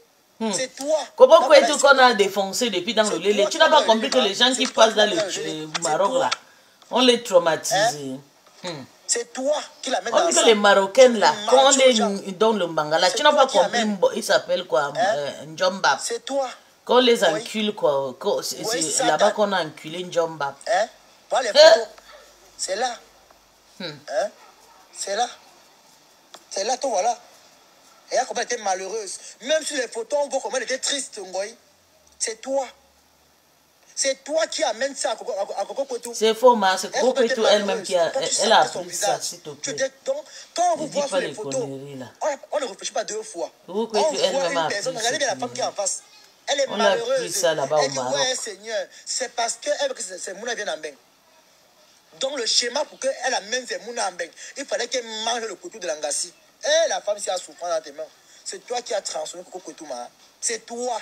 C'est toi. Comment Kweto qu'on a défoncé depuis dans le lélé? Tu n'as pas compris que les gens qui passent dans le Maroc là, on les traumatise. C'est toi qui l'amène dans on dit que les Marocains là, quand on les donne le mangala, tu n'as pas compris, il s'appelle quoi, Njomba. C'est toi. Quand on les encule quoi, c'est là-bas qu'on a enculé Njomba. Voilà les photos. C'est là. C'est là. C'est là, toi, voilà. Et là, comment elle était malheureuse. Même sur les photos, on voit comment elle était triste, Ngoy. C'est toi. C'est toi qui amène ça à Coco Kweto. C'est faux, ma. C'est Coco Kweto elle-même qui a, elle a appris ça, s'il te plaît. Donc, quand on vous voit sur les photos, on ne réfléchit pas deux fois. Coco Kweto elle-même a appris. Regardez bien la femme qui est en face. Elle est malheureuse. On a appris ça là-bas au Maroc. Ouais, Seigneur, c'est parce qu'elle veut que ces mouna viennent en bain. Donc, le schéma pour qu'elle amène ces mouna en bain, il fallait qu'elle mange le couteau de l'angassi. Et la femme, si elle a souffert dans tes mains, c'est toi qui as transformé Coco Kweto, ma. C'est toi.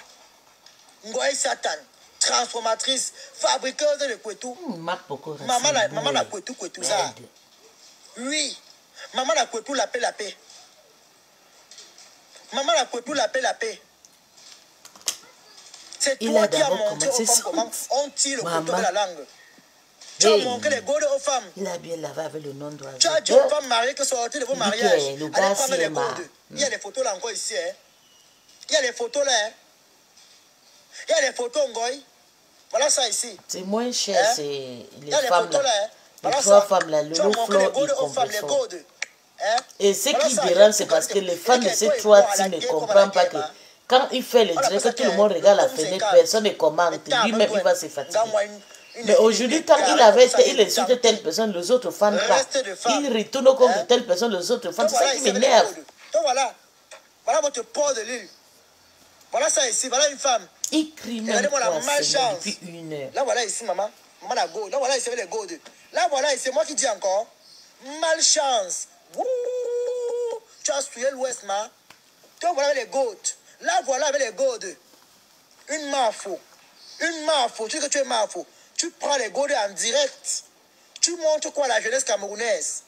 Ngoy Satan. Transformatrice, fabriqueuse de Kweto. Maman la Kweto ça. Oui. Maman la Kweto la paix. Maman la Kweto la paix. C'est toi qui as montré aux femmes comment on tire le couteau de la langue. Tu as montré les godes aux femmes. Il a bien lavé avec le nom d'oiseau. Tu as dit aux femmes mariées que sortir de vos mariages. Allez prendre les godes. Il y a les photos là encore ici. Il y a les photos là. Il y a les photos, Ngoy. Voilà ça ici. C'est moins cher, c'est les femmes là. Les trois femmes là, le lot flot et compresseur. Et ce qui dérange, c'est parce que les femmes de ces trois teams ne comprennent pas que quand il fait le direct, que tout le monde regarde la fenêtre, personne ne commente. Lui-même, il va se fatiguer. Mais aujourd'hui, quand il insulte telle personne, les autres fans pas. Il retourne contre telle personne, les autres fans. C'est ça qui m'énerve. Donc voilà. Voilà votre port de l'île. Voilà ça ici. Voilà une femme. Il crie même quoi, depuis 1 heure. Là voilà ici, maman. Maman la go. Là voilà ici avec les godes. Là voilà ici, c'est moi qui dis encore. Malchance. Ouh, tu as souillé l'ouest, ma. Toi voilà avec les godes. Là voilà avec les godes. Une mafo. Une mafo. Tu dis que tu es mafo. Tu prends les godes en direct. Tu montres quoi à la jeunesse camerounaise?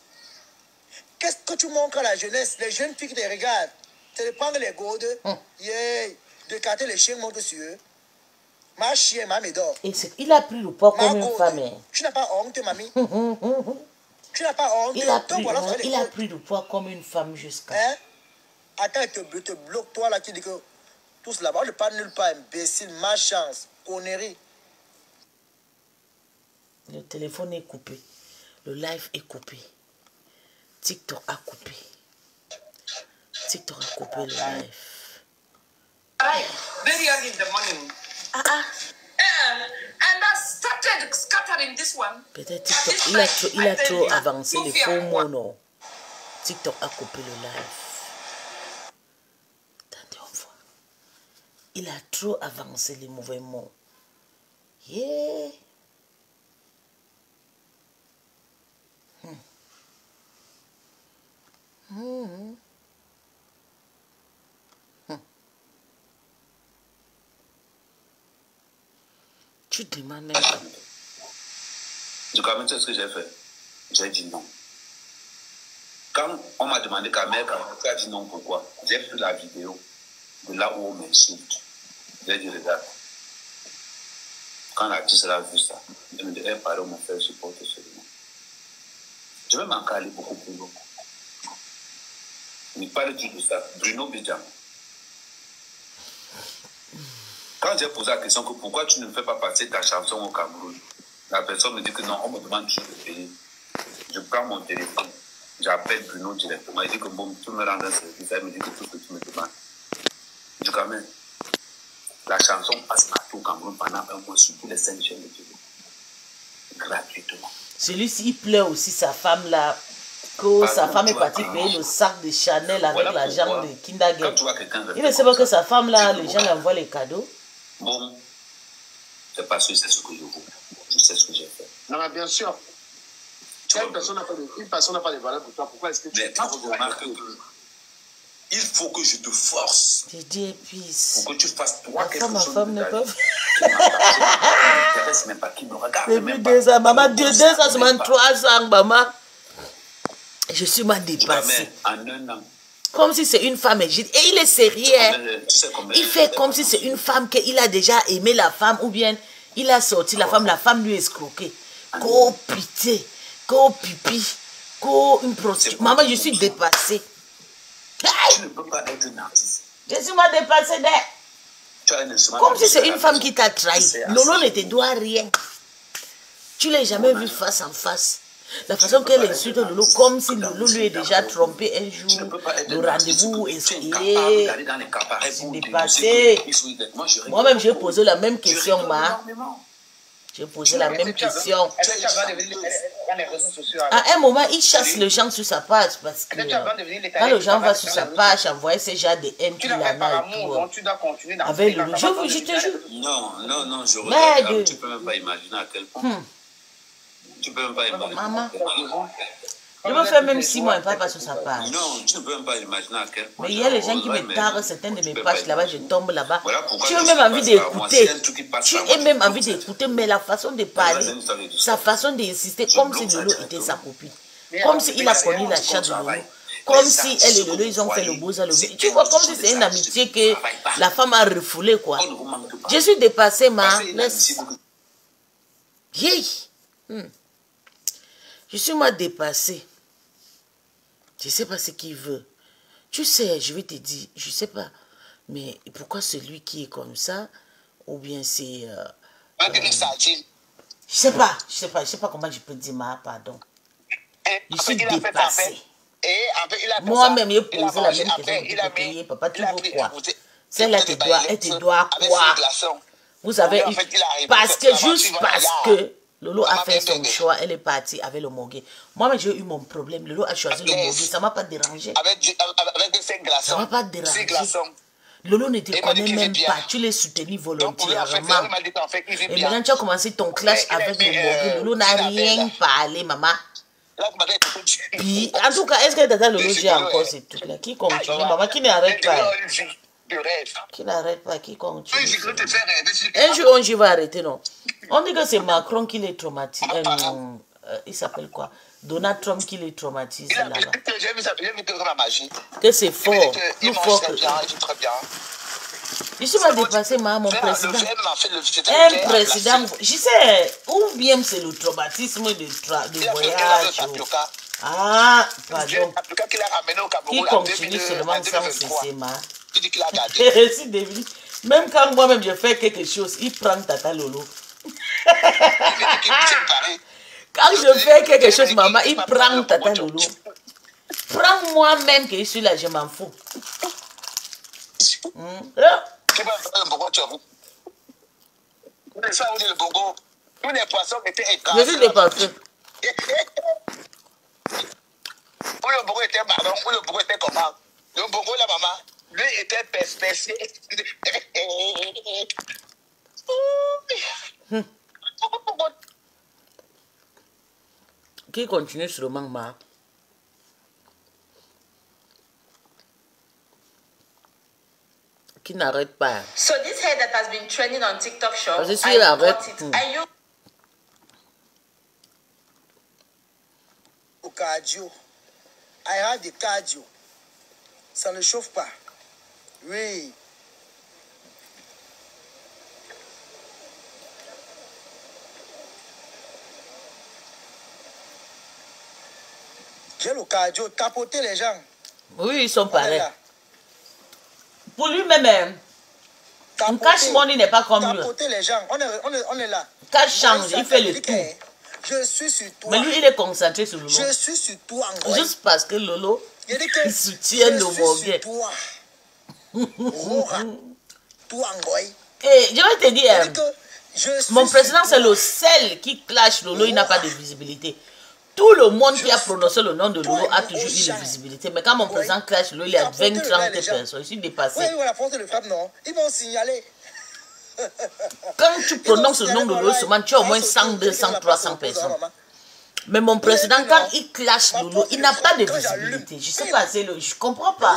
Qu'est-ce que tu montres à la jeunesse? Les jeunes filles qui te regardent. C'est de prendre les godes. Yeah. De carter les chiens montent sur eux. Ma chien, ma médor. Il a pris le poids comme une femme. Tu n'as pas honte, mamie. Tu n'as pas honte. Il a pris le poids comme une femme jusqu'à. Attends, il te bloque, toi là qui dit que tout cela, on ne parle nulle part, imbécile, malchance, connerie. Le téléphone est coupé. Le live est coupé. TikTok a coupé. TikTok a coupé le live. Very early in the morning. And I started scattering this one. Peut-être TikTok, il a trop avancé les faux mots, non. TikTok a coupé le live. Attendez, on voit. Il a trop avancé les mauvais mots. Yeah. Tu demandes même pas. Du coup, tu sais ce que j'ai fait? J'ai dit non. Quand on m'a demandé quand même, tu as dit non pourquoi? J'ai pris la vidéo de là où on m'insulte. J'ai dit regarde. Quand l'artiste a vu ça, elle me dit pardon, mon frère supporte seulement. Je vais m'en caler beaucoup plus loin. Il parle du de ça. Bruno Bidjan. Quand j'ai posé la question que pourquoi tu ne fais pas passer ta chanson au Cameroun, la personne me dit que non, on me demande toujours de payer. Je prends mon téléphone, J'appelle Bruno directement. Il dit que bon, tu me rends un service. Elle me dit que tout ce que tu me demandes. Je dis quand même, la chanson passe partout au Cameroun pendant un mois sur tous les 5 chaînes de TV. Gratuitement. Celui-ci, il pleure aussi sa femme là. Que sa femme est partie payer le sac de Chanel avec Voilà l'argent de Kindergarten. Quand Il ne sait pas que sa femme là, les gens lui envoient les cadeaux. Bon, c'est parce que c'est ce que je veux. Je sais ce que j'ai fait. Non, mais bien sûr. Une personne n'a pas de valeur pour toi. Pourquoi est-ce que tu... Mais quand tu remarques que il faut que je te force Didier Épice. pour que tu fasses toi quelque chose. Ma femme de n'est ta pas... vie. Qui m'intéresse même pas, qui me regarde Depuis même pas. 2 ans, maman, 2 2 ans, seulement 3 ans, maman. Je suis mal dépassée. En un an. Comme si c'est une femme égide. Et il est sérieux. Il fait comme si c'est une femme qu'il a déjà aimé la femme ou bien il a sorti la femme lui escroqué. Qu'au pitié, qu'au pipi, qu'au une prostituée. Maman, je suis dépassée. Tu ne peux pas être une artiste. Je suis mal dépassée. Comme si c'est une femme qui t'a trahi. Lolo ne te doit rien. Tu ne l'as jamais vu face en face. La façon qu'elle insulte Lolo, comme si Lolo lui est déjà trompé un jour, le rendez-vous est dépassé. Moi-même, j'ai posé la même question, ma. J'ai posé la même question. À un moment, il chasse les gens sur sa page parce que quand les gens vont sur sa page, envoyer ces gens de haine qu'il en a et tout. Avec Lolo, je te jure. Non, je regarde. Tu ne peux même pas imaginer à quel point. Tu peux même pas imaginer. Maman, je me fais même 6 mois et pas sur sa page. Non, tu ne peux même pas imaginer à quel point. Mais il y a les gens qui me tarent certaines de mes pages là-bas, je tombe là-bas. Tu as même envie d'écouter. Tu as même envie d'écouter, mais la façon de parler, sa façon d'insister, comme si Lolo était sa copine. Comme s'il a connu la chatte de Lolo. Comme si elle et Lolo, ils ont fait le beau à Lolo. Tu vois, comme si c'est une amitié que la femme a refoulée, quoi. Je suis dépassée, ma. Laisse. Yay. Je suis moi dépassée. Je ne sais pas ce qu'il veut. Tu sais, je vais te dire, je ne sais pas. Mais pourquoi celui qui est comme ça, ou bien c'est... je sais pas comment je peux dire, ma, pardon. Je suis dépassée. Moi-même, j'ai posé la même question. Papa, tu veux quoi? Celle-là, elle te doit quoi? Vous savez, parce que juste parce que Lolo a fait son choix, elle est partie avec le Mogué. Moi, j'ai eu mon problème. Lolo a choisi le Mogué, ça ne m'a pas dérangé. Ça ne m'a pas dérangé. Lolo ne te connaît même pas. Tu l'as soutenu volontairement. Et maintenant, tu as commencé ton clash avec le Mogué. Lolo n'a rien parlé, maman. Puis, en tout cas, est-ce que Tata Lolo j'ai encore ce truc-là? Qui continue, maman? Qui n'arrête pas? Qui n'arrête pas? Qui continue? Un jour, on va arrêter, non? On dit que c'est Macron qui les traumatise. Il s'appelle quoi? Donald Trump qui les traumatise là-bas. Que c'est fort. Plus fort que... Je suis mal dépassé, mon président. Un président, je sais, ou bien c'est le traumatisme de voyage. Ah, pardon. Qui continue seulement sans cesser, même quand moi-même je fais quelque chose, il prend Tata Lolo. Quand je fais quelque chose, maman, il prend Tata Lolo. Prends moi-même que je suis là, je m'en fous. Je suis dépassée. Où le bourreau était marron, où le bourreau était comment? Le bourreau, la maman, lui était perspecé. Qui continue sur le mangma? Qui n'arrête pas. So this hair that has been trending on TikTok shop, Je suis I là, bought it. Are you? Au cardio. I had the cardio. Ça ne chauffe pas. Oui. J'ai le cardio. Tapoter les gens. Oui, ils sont pareils. Pour lui-même, un cash money n'est pas comme lui. Tapoter les gens. On est là. Cash change, il fait le tout. Je suis sur toi. Mais lui, il est concentré sur Lolo. Je suis sur toi, Ngoy. Juste parce que Lolo il soutient le Je suis sur toi. Rora. Toi, Ngoy. Et je vais te dire, mon président, c'est le le seul qui clash Lolo, il n'a pas de visibilité. Tout le monde qui a prononcé le nom de Lolo a toujours eu de visibilité. Mais quand mon président clash Lolo, il y a 20-30 personnes. Je suis dépassé. Oui, la force de le frappe, non. Ils vont signaler. Quand tu prononces le nom de Lolo, seulement tu as au moins 100, 200, 300 personnes. Mais mon président, quand il clash Lolo, il n'a pas de visibilité. Je ne sais pas, je ne comprends pas.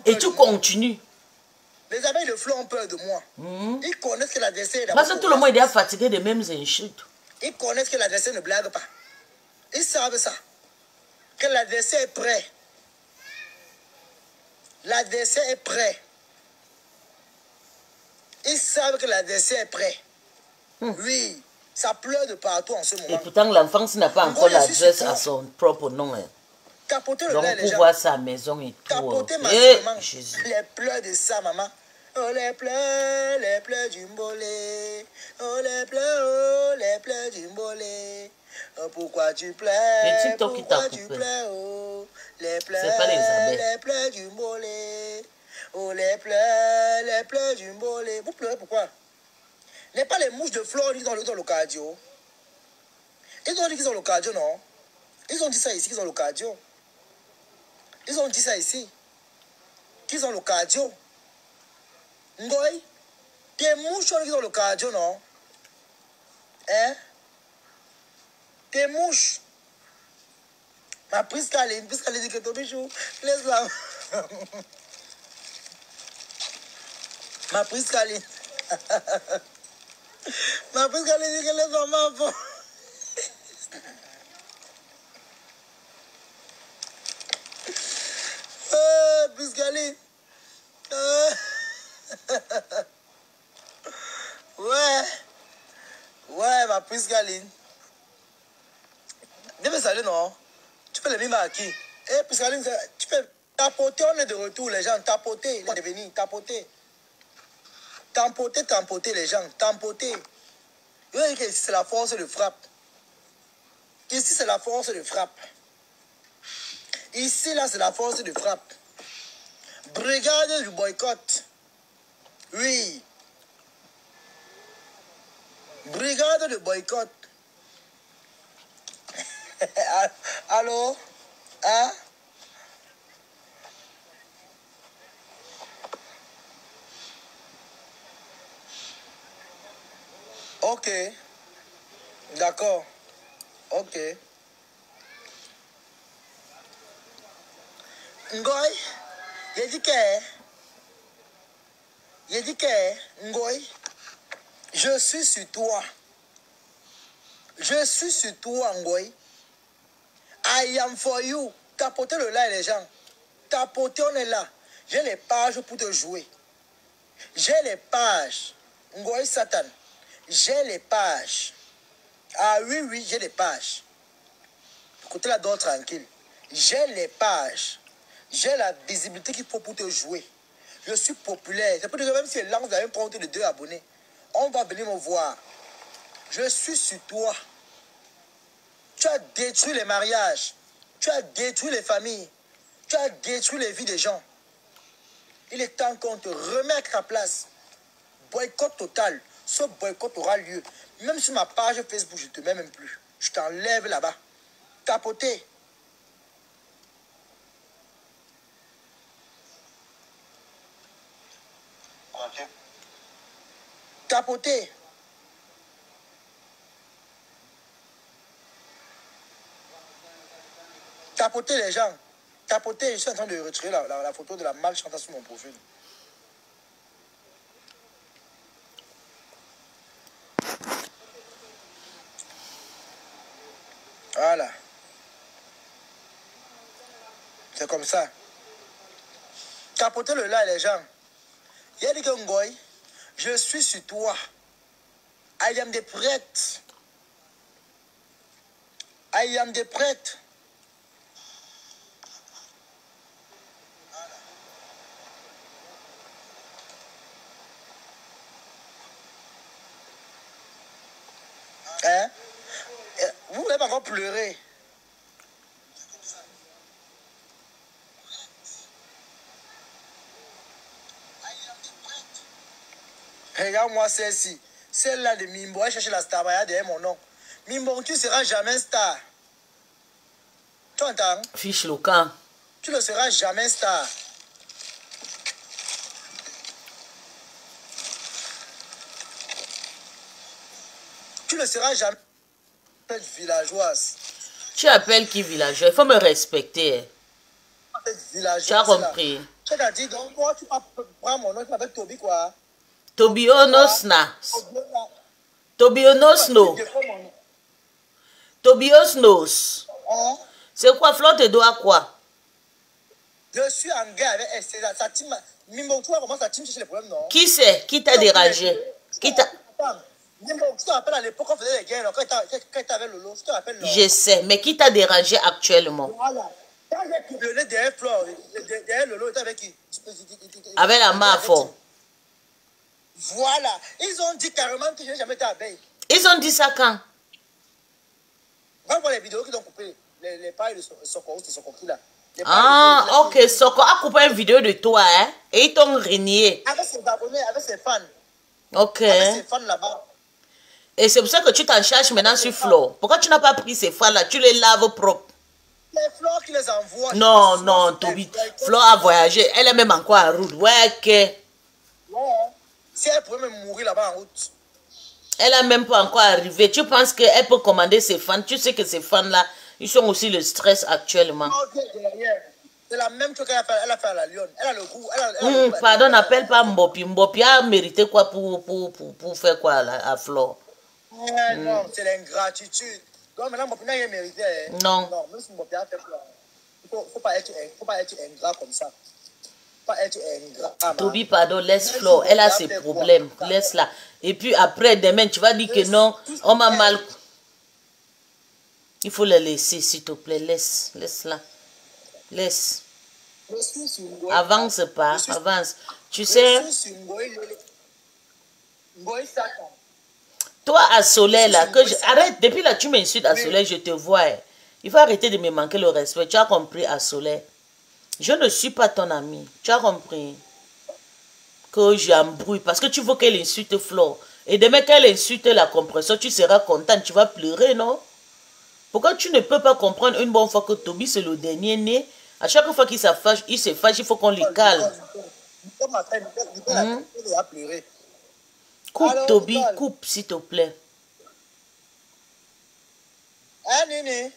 Et tu continues. Les abeilles de fleurs ont peur de moi. Ils connaissent que l'adversaire est d'abord. Parce que tout le monde est déjà fatigué des mêmes insultes. Ils connaissent que l'adversaire ne blague pas. Ils savent ça. Que l'adversaire est prêt. L'adversaire est prêt. Ils savent que l'adversaire est prêt. Oui, ça pleure de partout en ce moment. Et pourtant, l'enfant n'a pas encore l'adresse à son propre nom. Capoter le donc, lait, les pour gens. voir sa maison et tout. Capoter Et massivement les pleurs de sa maman. Oh, les pleurs du mbolé. Oh, les pleurs du mbolé. Oh, pourquoi tu pleures? Et TikTok qui t'a Pourquoi tu coupé. pleures? Oh, les C'est pas les abeilles. pleurs du mbolé. Oh, les pleurs du mbolé. Vous pleurez pourquoi? N'est pas les mouches de Flore qui sont dans le cardio. Ils ont dit qu'ils ont le cardio, non? Ils ont dit ça ici, qu'ils ont le cardio. Ils ont dit ça ici. Qu'ils ont le cardio. Ngoy, tes mouches qui ont le cardio, non? Hein? Tes mouches. Ma prise Kaline dit que ton bichou, laisse-la. Ma prise Kaline. Ma prise Kaline dit que laisse-la maman. Piscaline. Ouais, ma Piscaline. Dès salut, non? Tu peux le mimer à qui? Eh, Piscaline, tu peux tapoter, on est de retour, les gens. Tapoter, on est venu, tapoter. Tampoter les gens, tampoter. Ici, c'est la force de frappe. Ici, c'est la force de frappe. Ici, là, c'est la force de frappe. Brigade du boycott. Oui. Brigade de boycott. Allô? Hein? Ok. D'accord. Ok. Ngoy, il dit que, Ngoy, je suis sur toi. Je suis sur toi, Ngoy. I am for you. Tapotez le là, les gens. Tapotez, on est là. J'ai les pages pour te jouer. J'ai les pages. Ngoy Satan. J'ai les pages. Ah oui, j'ai les pages. Écoutez la dehors tranquille. J'ai les pages. J'ai la visibilité qu'il faut pour te jouer. Je suis populaire. C'est pour dire que même si elle lance un compte de 2 abonnés, on va venir me voir. Je suis sur toi. Tu as détruit les mariages. Tu as détruit les familles. Tu as détruit les vies des gens. Il est temps qu'on te remette à ta place. Boycott total. Ce boycott aura lieu. Même sur ma page Facebook, je ne te mets même plus. Je t'enlève là-bas. Tapoter. Tapoter. Tapoter les gens. Tapoter, je suis en train de retirer la photo de la marque Chantal sur mon profil. Voilà. C'est comme ça. Tapoter le là, les gens. Il a dit que Ngoy, je suis sur toi. I am the prêtre. I am the prêtre. Hein? Vous n'avez pas encore pleuré. Regarde-moi celle-ci. Celle-là de Mimbo, elle cherche la star, il y a derrière mon nom. Mimbo, tu ne seras jamais star. Tu entends? Fiche le camp. Tu ne seras jamais star. Tu ne seras jamais villageoise. Tu appelles qui villageois? Il faut me respecter. Villageoise, tu as compris. Tu as dit, donc moi, tu prends mon nom, tu m'appelles Toby quoi? Tobionos na. Tobionos no. Tobios nos. Hein? C'est quoi, Flore te doit quoi? Je suis en guerre avec elle. C'est sa team. Mimbo, tu vois comment sa team cherche les problèmes, non? Qui c'est? Qui t'a dérangé? Qui t'a... Mimbo, tu te rappelles à l'époque quand on faisait les guerres, non? Quand tu avais Lolo, tu te rappelles, non? Je sais, mais qui t'a dérangé actuellement? Voilà. Quand j'ai violé derrière Flore, derrière Lolo, tu avec qui? Avec la Mafo. Voilà. Ils ont dit carrément que je n'ai jamais été abeille. Ils ont dit ça quand? Va voir les vidéos qu'ils ont coupées. Les pailles de Soko, c'est Soko qui là. Ah, ok. Soko a coupé une vidéo de toi, hein? Et ils t'ont renié. Avec ses abonnés, avec ses fans. Ok. Avec ses fans là-bas. Et c'est pour ça que tu t'en charges maintenant sur Flo. Pourquoi tu n'as pas pris ces fans-là? Tu les laves propres. Les Flore qui les envoient. Non, non, Toby. Flo a voyagé. Elle est même encore en route. Ouais, ok. Ouais. Si elle pouvait même mourir là-bas en route. Elle n'a même pas encore arrivé. Tu penses qu'elle peut commander ses fans? Tu sais que ces fans-là, ils sont aussi le stress actuellement. C'est la même chose qu'elle a fait à la Lyon. Elle a le goût. Pardon, n'appelle pas Mbopi. Mbopi a mérité quoi pour faire quoi à Flo? Non, c'est l'ingratitude. Donc maintenant, Mbopi n'a rien mérité. Non. Non, même si Mbopi a fait quoi. Il ne faut pas être ingrat comme ça. Pas être ingrat. Toby, pardon, laisse Flo. Elle a ses problèmes. Laisse-la. Et puis après, demain, tu vas dire que non, on m'a mal. Il faut la laisser, s'il te plaît. Laisse-la. Laisse. Avance pas, avance. Tu sais, toi à Soleil, là, arrête, depuis là, tu m'insultes à Soleil, je te vois. Il faut arrêter de me manquer le respect. Tu as compris, à Soleil. Je ne suis pas ton ami. Tu as compris? Que j'embrouille. Parce que tu veux qu'elle insulte Flore. Et demain, qu'elle insulte la compression, tu seras content. Tu vas pleurer, non? Pourquoi tu ne peux pas comprendre une bonne fois que Toby, c'est le dernier né? À chaque fois qu'il se fâche, il faut qu'on le calme. Coupe, Toby, coupe, s'il te plaît. Hein, Nini?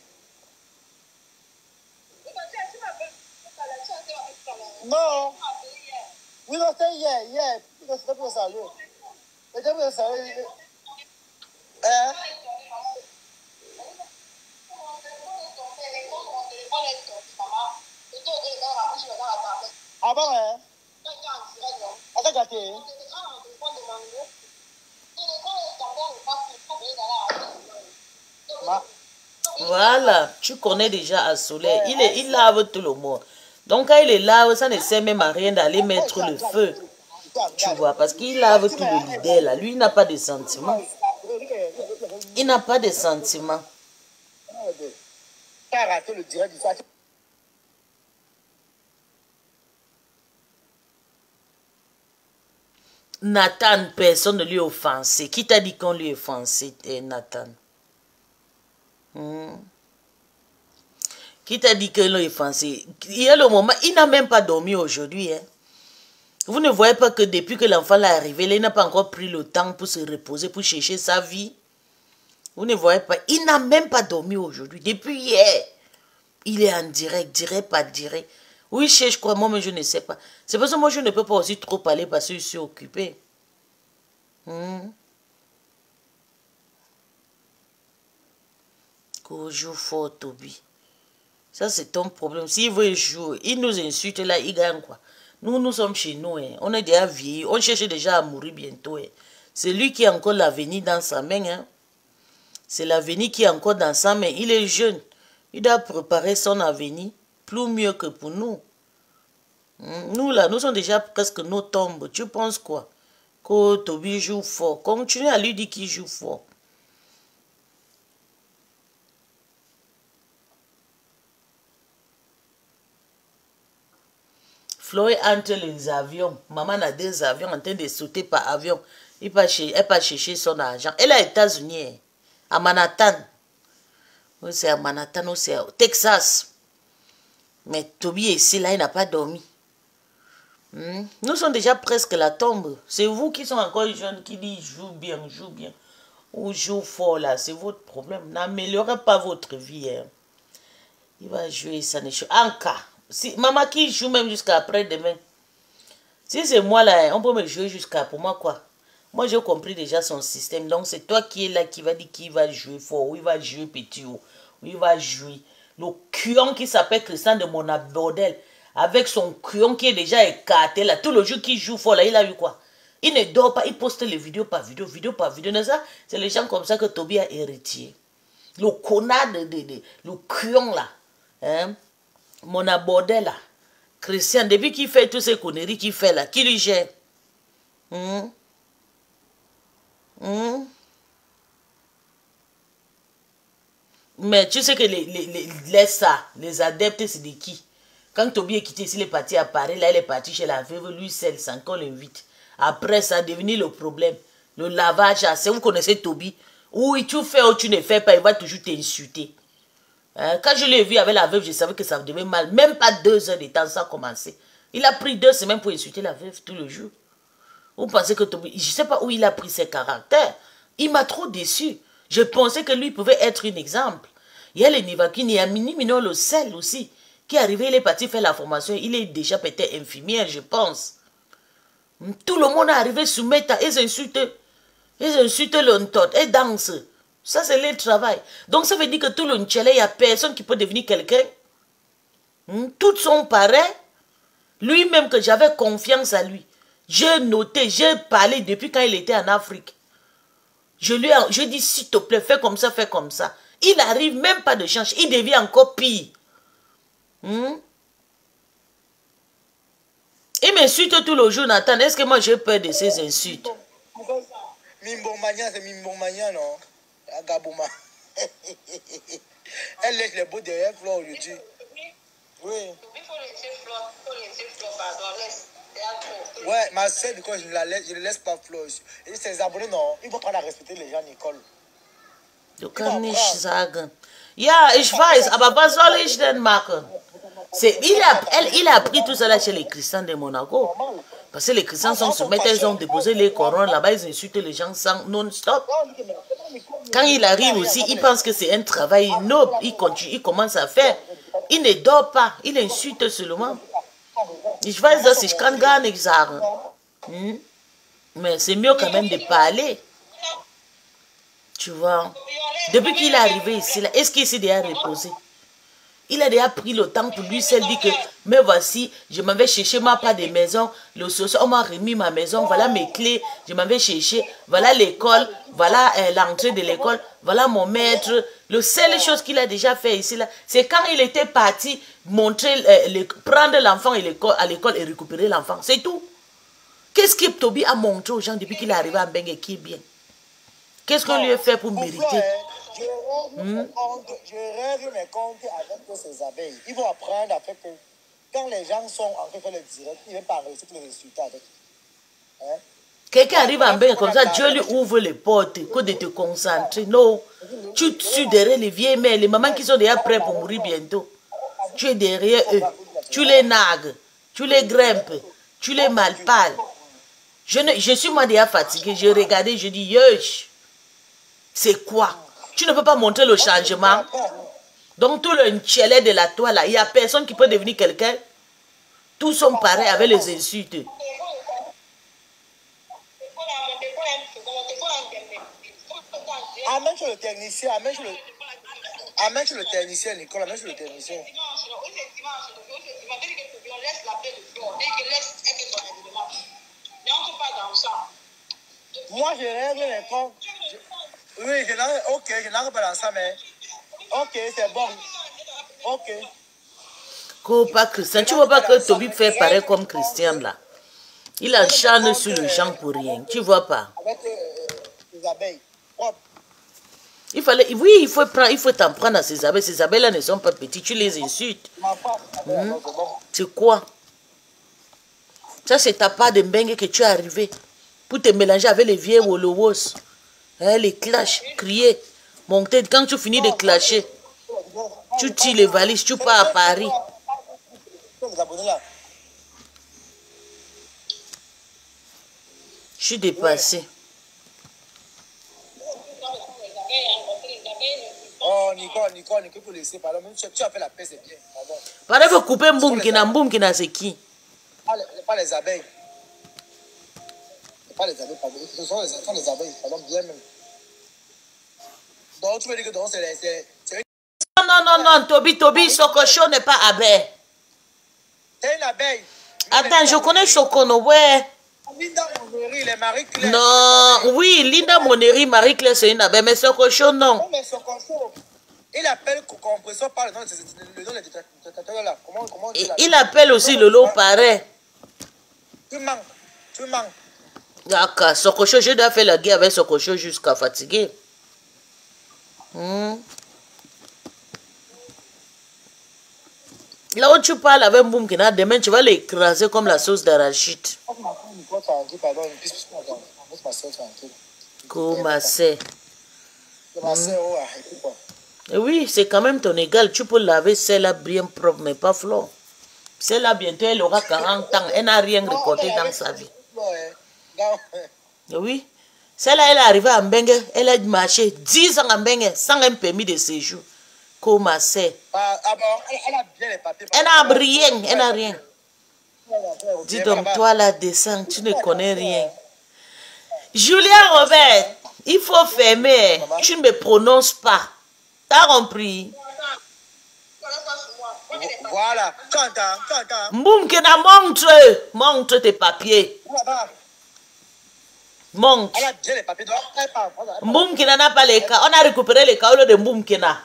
Non. Oui, non, c'est hier. C'était pour saluer. C'était pour saluer. Hein? Ah bon, hein? Attends, gâté. Voilà, tu connais déjà à Soleil. Il lave tout le monde. Donc quand il est lave, ça ne sert même à rien d'aller mettre le feu. Tu vois, parce qu'il lave tout le leader là. Lui, il n'a pas de sentiments. Il n'a pas de sentiments. Nathan, personne ne lui a offensé. Qui t'a dit qu'on lui a offensé, Nathan? Qui t'a dit qu'on l'a offensé? Il y a le moment, il n'a même pas dormi aujourd'hui. Hein. Vous ne voyez pas que depuis que l'enfant est arrivé, il n'a pas encore pris le temps pour se reposer, pour chercher sa vie. Vous ne voyez pas, il n'a même pas dormi aujourd'hui. Depuis hier, il est en direct pas direct. Oui, je cherche quoi, moi, mais je ne sais pas. C'est pour ça que moi, je ne peux pas aussi trop parler parce que je suis occupé. Qu'on joue fort, Toby. Ça, c'est ton problème. S'il veut jouer, il nous insulte là, il gagne quoi? Nous sommes chez nous. Hein. On est déjà vieillis. On cherche déjà à mourir bientôt. Hein. C'est lui qui a encore l'avenir dans sa main. Hein. C'est l'avenir qui est encore dans sa main. Il est jeune. Il doit préparer son avenir plus mieux que pour nous. Nous, là, nous sommes déjà presque nos tombes. Tu penses quoi? Que Toby joue fort. Continue à lui dire qu'il joue fort. Flo est entre les avions. Maman a 2 avions en train de sauter par avion. Elle va chercher son argent. Elle est aux États-Unis, à Manhattan. Oui, c'est à Manhattan, ou c'est au Texas. Mais Toby ici, là, il n'a pas dormi. Nous sommes déjà presque la tombe. C'est vous qui sont encore jeunes qui disent joue bien, ou joue fort là. C'est votre problème. N'améliorez pas votre vie. Hein. Il va jouer, ça ne joue. En cas, si, maman qui joue même jusqu'à après-demain. Si c'est moi là, on peut me jouer jusqu'à pour moi quoi. Moi j'ai compris déjà son système. Donc c'est toi qui est là qui va dire qui va jouer fort, ou il va jouer petit, ou il va jouer. Le cuon qui s'appelle Christian de Monabordel. Avec son crayon qui est déjà écarté là, tout le jour qu'il joue fort là, il a eu quoi? Il ne dort pas, il poste les vidéos par vidéo, n'est-ce pas? C'est les gens comme ça que Toby a hérité. Le connard le crayon là, hein? Mon abordé là, Christian, depuis qu'il fait toutes ces conneries qu'il fait là, qui lui gère? Mais tu sais que les adeptes, c'est de qui? Quand Toby est quitté ici, il est parti à Paris, là il est parti chez la veuve, lui seul, sans qu'on l'invite. Après, ça a devenu le problème. Le lavage, c'est vous connaissez Toby. Oui, tu fais ou tu ne fais pas, il va toujours t'insulter. Hein? Quand je l'ai vu avec la veuve, je savais que ça devait mal. Même pas 2 heures de temps, ça a commencé. Il a pris 2 semaines pour insulter la veuve tout le jour. Vous pensez que Toby, je ne sais pas où il a pris ses caractères. Il m'a trop déçu. Je pensais que lui pouvait être un exemple. Il y a les Nivakin, il y a Mino le sel aussi. Qui est arrivé, il est parti faire la formation, il est déjà peut-être infirmière, je pense. Tout le monde est arrivé soumettre, ils insultent l'ontot, ils dansent. Ça, c'est leur travail. Donc, ça veut dire que tout le Ntchele, il n'y a personne qui peut devenir quelqu'un. Tous sont pareils. Lui-même, que j'avais confiance à lui. J'ai noté, j'ai parlé depuis quand il était en Afrique. Je dis, s'il te plaît, fais comme ça, fais comme ça. Il n'arrive même pas de changer, il devient encore pire. Il m'insulte tout le jour, Nathan. Est-ce que moi j'ai peur de ces insultes? Mimbomania, c'est Mimbomania, non? Gabouma. Elle laisse les beaux derrière Flo aujourd'hui. Oui. Il faut laisser Flo, pardon, laisse. Ouais, ma soeur, quand je ne laisse pas Flo. Et ses abonnés, non, ils vont prendre à respecter les gens, Nicole. Du kann nicht sagen. Ja, ich weiß, aber was soll ich denn machen? Il a appris tout cela chez les chrétiens de Monaco. Parce que les chrétiens sont soumettés, ils ont déposé les couronnes là-bas, ils insultent les gens non-stop. Quand il arrive aussi, il pense que c'est un travail noble. Il commence à faire. Il ne dort pas, il insulte seulement. Ich weiß, dass ich kann gar nichts sagen. Mais c'est mieux quand même de parler. Tu vois. Depuis qu'il est arrivé ici, est-ce qu'il s'est déjà reposé? Il a déjà pris le temps pour lui seul, dit que, mais voici, je m'en vais chercher ma part de maison, le social, on m'a remis ma maison, voilà mes clés, je m'en vais chercher, voilà l'école, voilà l'entrée de l'école, voilà mon maître. La seule chose qu'il a déjà fait ici, c'est quand il était parti montrer, prendre l'enfant à l'école et récupérer l'enfant, c'est tout. Qu'est-ce que Toby a montré aux gens depuis qu'il est arrivé à Mbengue qui est bien? Qu'est-ce qu'on lui a fait pour mériter? Je règle mes comptes avec ces abeilles. Ils vont apprendre à faire que quand les gens sont en train de faire le direct, ils ne vont pas réussir les résultats avec. Hein? Quelqu'un arrive en bain comme ça, Dieu lui ouvre les portes, que de te concentrer. Non, tu suis derrière les vieilles mères, les mamans qui sont déjà prêtes pour mourir bientôt. Tu es derrière eux, tu les nagues, tu les grimpes, tu les malpales. Je suis moi déjà fatiguée, j'ai regardé, je dis, yosh, c'est quoi? Tu ne peux pas montrer le changement. Donc tout le Ntchele de la toile, il n'y a personne qui peut devenir quelqu'un. Tous sont pareils avec les insultes. Amène sur le technicien, amène sur le technicien, Nicole, amène sur le technicien. Moi, je règle les comptes. Oui, je n'arrive pas dans ça, mais... Ok, c'est bon. Ok. Pas Christian. Tu ne vois pas que Toby fait pareil comme Christian, là. Il enchaîne sur le champ pour rien. Tu ne vois pas. Avec les abeilles. Oui, il faut t'en prendre à ces abeilles. Ces abeilles-là ne sont pas petites. Tu les insultes. C'est quoi? Ça, c'est ta part de Mbengue que tu es arrivé pour te mélanger avec les vieilles Wolowos. Hein, les clashs, crier, monter. Quand tu finis de clasher, tu tires les valises, tu pars à Paris. Je suis dépassé. Oh, Nicole, faut laisser, pardon. Même tu as fait la paix, c'est bien. Pardon. Pardon, faut couper Mboum qui n'a c'est qui? Pas les abeilles. Pas les abeilles, pardon. Ce sont les abeilles, pardon, bien même. Donc, tu veux dire que donc, c'est Non, Toby, Sokocho n'est pas abeille. c'est une abeille. Attends, je connais Chocono, ouais. Linda Monnery, les Marie-Claire. Non, oui, Linda Monnery, Marie-Claire, c'est une abeille, mais Sokocho, non. Non, mais Sokocho, il appelle compresseur par le nom de détecteur là. Comment Il appelle aussi le lot pareil. Tu manques. D'accord, Sokocho, je dois faire la guerre avec Sokocho jusqu'à fatiguer. Là où tu parles avec Mboumkina, demain tu vas l'écraser comme la sauce d'arachide. Comment c'est? Oui, c'est quand même ton égal. Tu peux laver celle-là bien propre, mais pas flot. Celle-là, bientôt, elle aura 40 ans. Elle n'a rien récolté dans sa vie. Oui. Celle-là, elle est arrivée à Mbengue. Elle a marché 10 ans à Mbengue sans un permis de séjour. Comment c'est? Elle a bien les papiers. Elle n'a rien. Elle n'a rien. Dis donc, toi là, descends. Tu ne connais rien. Julien Robert, il faut fermer. Tu ne me prononces pas. T'as compris? Voilà. Tu entends. Mboumkina, montre tes papiers. Montre. Elle a bien les papiers. Mboumkina n'a pas les cas. On a récupéré les cas de Mboumkina.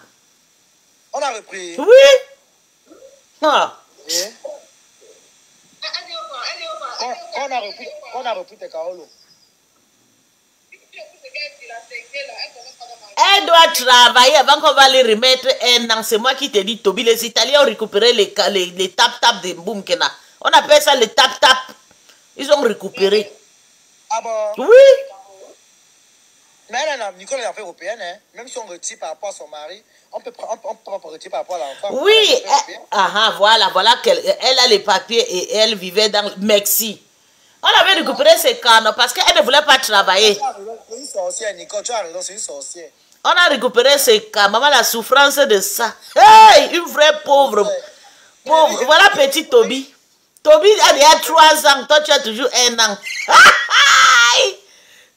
On a repris. Oui. Ah. On a repris tes Kaolo. Elle doit travailler avant qu'on va les remettre un an. C'est moi qui te dis, Toby. Les Italiens ont récupéré les tap-tap de Mboumkina. On appelle ça les tap-tap. Ils ont récupéré. Ah bon? Oui. Mais Nicole est en fait européenne, hein? Même si on retire par rapport à son mari, on peut retirer par rapport à l'enfant. Oui. Voilà qu'elle a les papiers et elle vivait dans le Mexique. On avait récupéré ses canaux parce qu'elle ne voulait pas travailler. C'est une sorcière, Nicole, tu as raison, c'est une sorcière. On a récupéré ses canaux. Maman, la souffrance de ça. Hey, une vraie pauvre. Voilà petit Toby. Toby a déjà 3 ans. Toi, tu as toujours 1 an.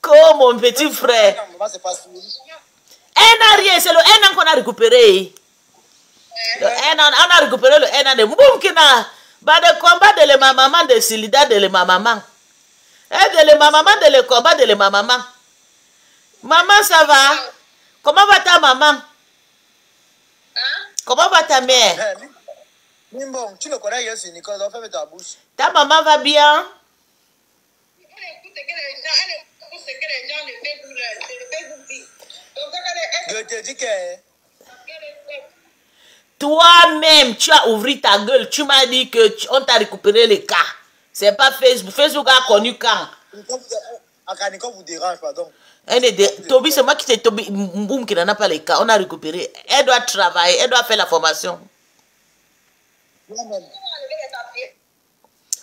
Comme mon petit frère. Elle n'a rien. C'est le 1 an qu'on a récupéré. Le 1 an. On a récupéré le 1 an de Mboumkina. Bah, de combat de ma maman, de Silida, de ma maman. Et de ma maman, de le combat de ma maman. Maman, ça va? Comment va ta maman? Comment va ta mère? Bon, tu le connais, Yes, Nicole, donc ferme ta bouche. Ta maman va bien? Je te dis que... Toi-même, tu as ouvert ta gueule. Tu m'as dit qu'on t'a récupéré les cas. C'est pas Facebook. Facebook a connu quand? Nicole vous dérange, pardon. Toby, c'est moi qui t'ai Toby. Mboum qui n'en a pas les cas. On a récupéré. Elle doit travailler. Elle doit faire la formation.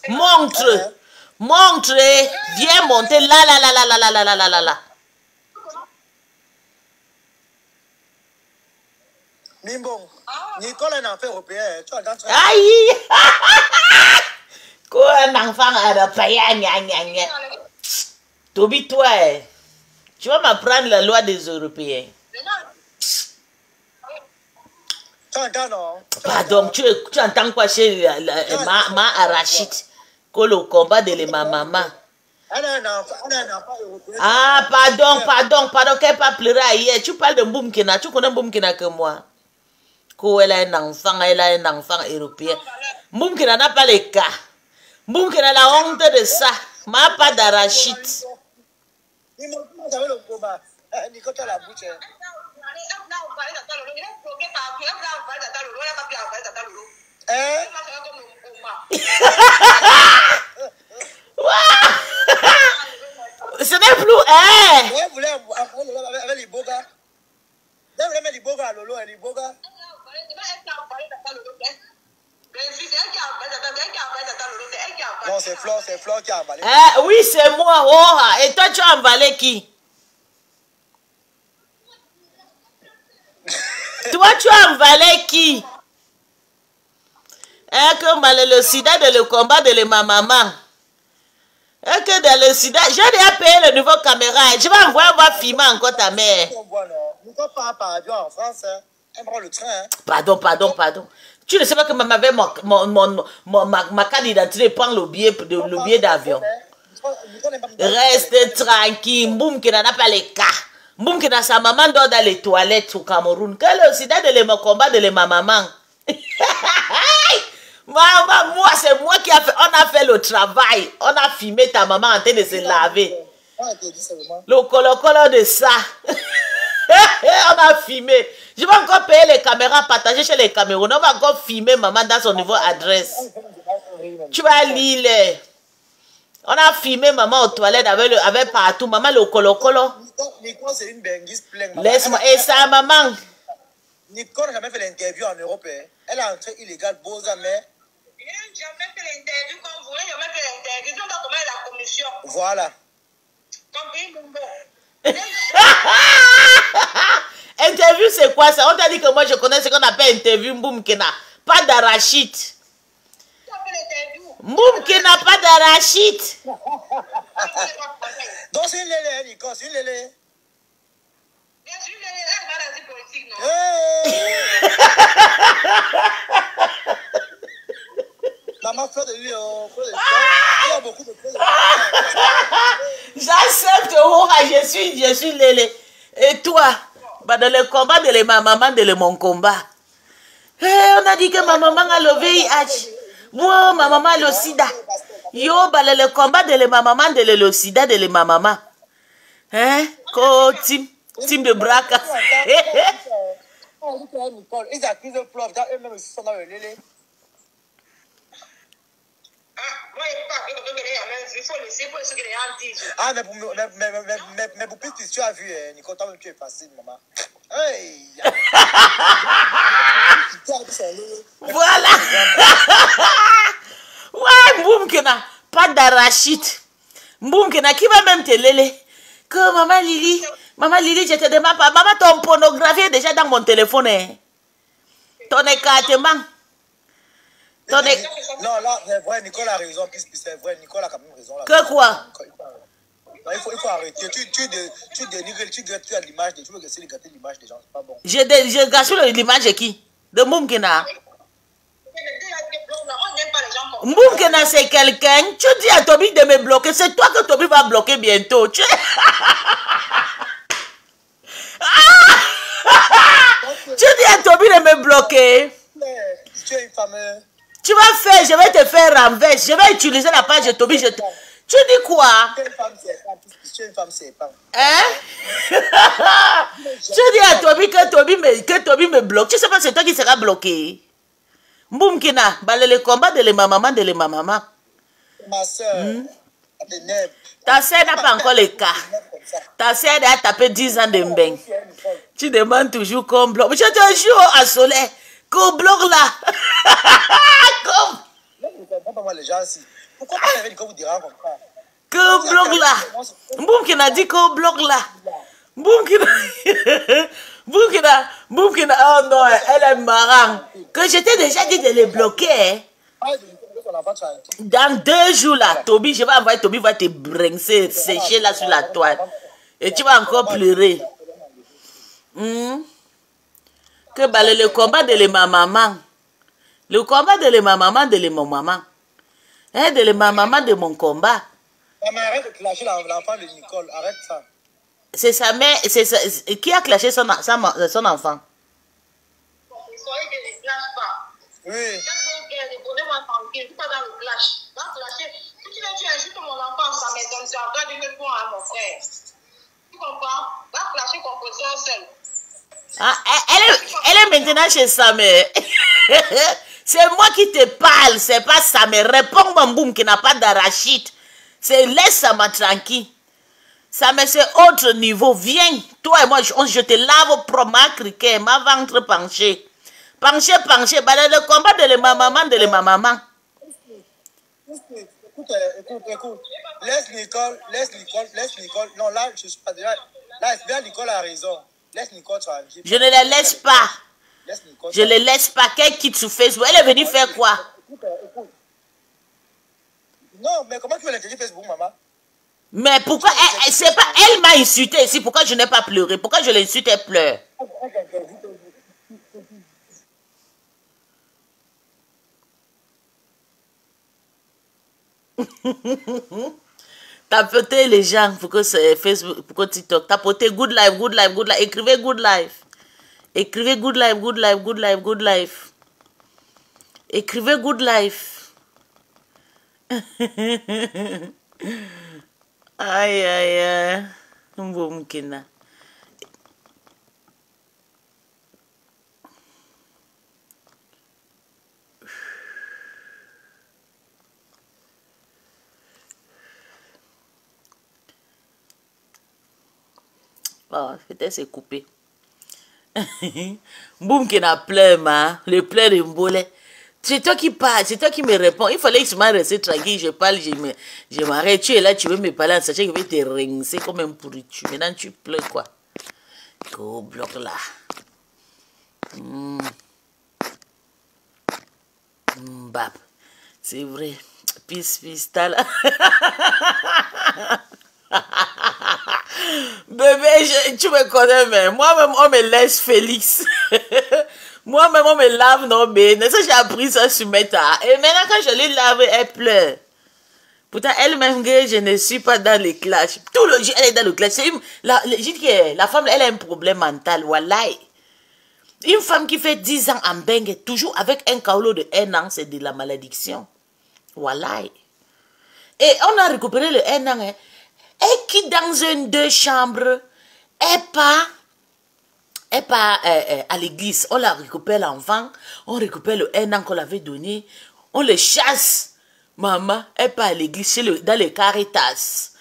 Montre. Montre. Viens monter là. Mimbon, Nicole est un enfant européen. Tu as dans aïe! Quoi, un enfant européen? Toby, toi, tu vas m'apprendre la loi des Européens. Tu entends, non? Pardon, tu entends quoi chez ma arachide? Que le combat de ma maman. Elle a un enfant européen. Ah, pardon, qu'elle pas pleurer hier. Tu parles de Mboumkina, tu connais Mboumkina que moi. Elle a un enfant européen. Mboumkina n'a pas les cas. Mboumkina a la honte de ça. Ma pas d'arachide. Vous avez le combat. Nicole, tu as la bouche. Ce n'est plus... Hein? Ouais, vous voulez avec les beaux gars. Vous voulez mettre les beaux gars à Lolo et les beaux gars. Non, c'est Flore qui a emballé. Oui, c'est moi. Oh, et toi, tu as emballé qui? Toi, tu as emballé qui? Que emballé le sida de le combat de ma maman. Et que dans le sida, j'ai déjà payé le nouveau caméra. Je vais envoyer, on va filmer encore ta mère. Nous ne pas par avion en France. Elle prend le train. Pardon. Tu ne sais pas que maman avait ma carte d'identité, prend le billet d'avion. Reste tranquille. Boum, qui n'en a pas les cas. Boum, qui n'a sa maman dort dans les toilettes au Cameroun. Que le sida de le combat de ma maman. Maman, moi, c'est moi qui a fait. On a fait le travail. On a filmé ta maman en train de se laver. Le colo de ça. On a filmé. Je vais encore payer les caméras, partager chez les Camerounais. On va encore filmer maman dans son nouveau adresse. Tu vas lire. On a filmé maman aux toilettes avec partout. Maman, le colo. Nicole, c'est une benguise pleine. Laisse-moi. Et ça, maman. Nicole n'a jamais fait l'interview en Europe. Elle est entrée illégale, Boza, mais. J'ai jamais fait l'interview comme vous voulez, j'ai jamais fait l'interview. Donc, comment est la commission? Voilà. Comme une bombe. Interview, c'est quoi ça? On t'a dit que moi, je connais ce qu'on appelle interview Mboumkena. Pas d'arachide. Mboumkena, pas d'arachide. Donc, c'est une lélé, Nicole, c'est une lélé. C'est une lélé, elle va la politique, non? Maman, Flore de lui, il y a beaucoup de choses. J'accepte, je suis lélé. Et toi? Bah, dans le combat de ma maman, de mon combat. On a dit que ma maman a le VIH. Moi, ma maman a le sida. Yo, bah, le combat de ma maman, de le sida, de ma maman. Hein? Team de braque. Ils accusent Flore, eux-mêmes aussi sont dans le lélé. Ah, mais pour plus tu as vu, Nicole, toi tu es facile, maman. Hey. Voilà. Ouais, Mboumkena, pas d'arachide. Mboumkena, qui va même te lélé? Que maman Lili, je te demande pas. Maman, ton pornographie est déjà dans mon téléphone. Hein? Ton écartement. Non, là, c'est vrai, Nicole a raison, c'est vrai, Nicole a quand même raison. Là. Que quoi? Il faut arrêter. Tu dénigres, tu as l'image, tu veux essayer de gâter l'image des gens, c'est pas bon. Je gâche l'image de qui? De Mboumkena. Mboumkena, c'est quelqu'un. Tu dis à Toby de me bloquer, c'est toi que Toby va bloquer bientôt. Tu dis à Toby de me bloquer. Tu es une femme. Tu vas faire, je vais te faire renverse. Je vais utiliser la page de Toby. Tu dis quoi? Tu es une femme, c'est pas. Hein? Tu dis à Toby que Toby me bloque. Tu sais pas, c'est toi qui seras bloqué. Mboumkena, le combat de ma maman, Ma soeur, ta soeur n'a pas encore le cas. Ta soeur a tapé 10 ans de mbeng. Tu demandes toujours qu'on bloque. Je te jure à soleil. Qu'on bloque là. Pourquoi les gens ici? Pourquoi vous vous direz comme ça? Qu'on bloque là. Mboumkena dit qu'on bloque là. Mboumkena, oh non, elle est marrante. Que je t'ai déjà dit de les bloquer. Dans 2 jours là, Toby, je vais envoyer Toby, va te brincer, sécher là sur la toile. Et tu vas encore pleurer. Que le combat de ma maman. Le combat de ma maman, de mon maman. Hein, de ma maman, de mon combat. Mais arrête de clasher l'enfant de Nicole, arrête ça. C'est sa mère, qui a clashé son enfant? Soyez que je ne clash pas. Oui. Donnez-moi tranquille, pas dans le clash. Dans le clash, si tu insultes mon enfant, ça m'étonne, ça doit dire que toi, mon frère. Tu comprends? Va clasher ton position seul. Ah, elle est maintenant chez sa mère. C'est moi qui te parle, c'est pas sa mère. Réponds-moi, Mboum, qui n'a pas d'arachide. C'est laisse ça m'a tranquille. Ça, mais c'est autre niveau. Viens, toi et moi, je te lave pour ma criquet, ma ventre penché. Penché, penché. Bah, le combat de ma maman, ma maman. Écoute. Laisse Nicole. Non, là, je suis pas déjà. Là, Nicole a raison. Laisse Nicole tranquille. Je ne la laisse pas. Je ne la laisse pas. Qu'elle quitte sur Facebook. Elle est venue faire quoi? Écoute. Non, mais comment tu veux l'interdire Facebook, maman? Mais pourquoi c'est pas elle m'a insulté ici? Pourquoi je n'ai pas pleuré? Pourquoi je l'insulte, elle pleure? Tapotez les gens pour que c'est Facebook, pour que TikTok. Tapotez good life, good life, good life. Écrivez good life. Écrivez good life, good life, good life, good life. Écrivez good life. Aïe, aïe, aïe. Mbomkina. Oh, peut-être c'est coupé. Mbomkina pleure, ma. Le pleur de Mbolé. C'est toi qui parles, c'est toi qui me réponds. Il fallait que je m'arrête tranquille, je parle, je m'arrête. Tu es là, tu veux me parler en sachant que je vais te rincer comme un pourritu. Maintenant, tu pleures quoi? Go, bloc là. Bap. C'est vrai. Peace, t'as là. Bébé, tu me connais, mais moi-même, on me laisse Félix. Moi-même, on me lave, non, mais j'ai appris ça sur Meta. Et maintenant, quand je l'ai lavé, elle pleure. Pourtant, elle-même, je ne suis pas dans les clashs. Tout le jour, elle est dans le clash. Je dis que la femme, elle a un problème mental. Wallahi. Une femme qui fait 10 ans en bengue, toujours avec un kaolo de 1 an, c'est de la malédiction. Wallahi. Et on a récupéré le 1 an. Hein. Et qui dans une 2 chambres, est pas à l'église. On la récupère l'enfant, on récupère le 1 an qu'on l'avait donné, on le chasse. Maman, elle part à l'église, dans les Caritas.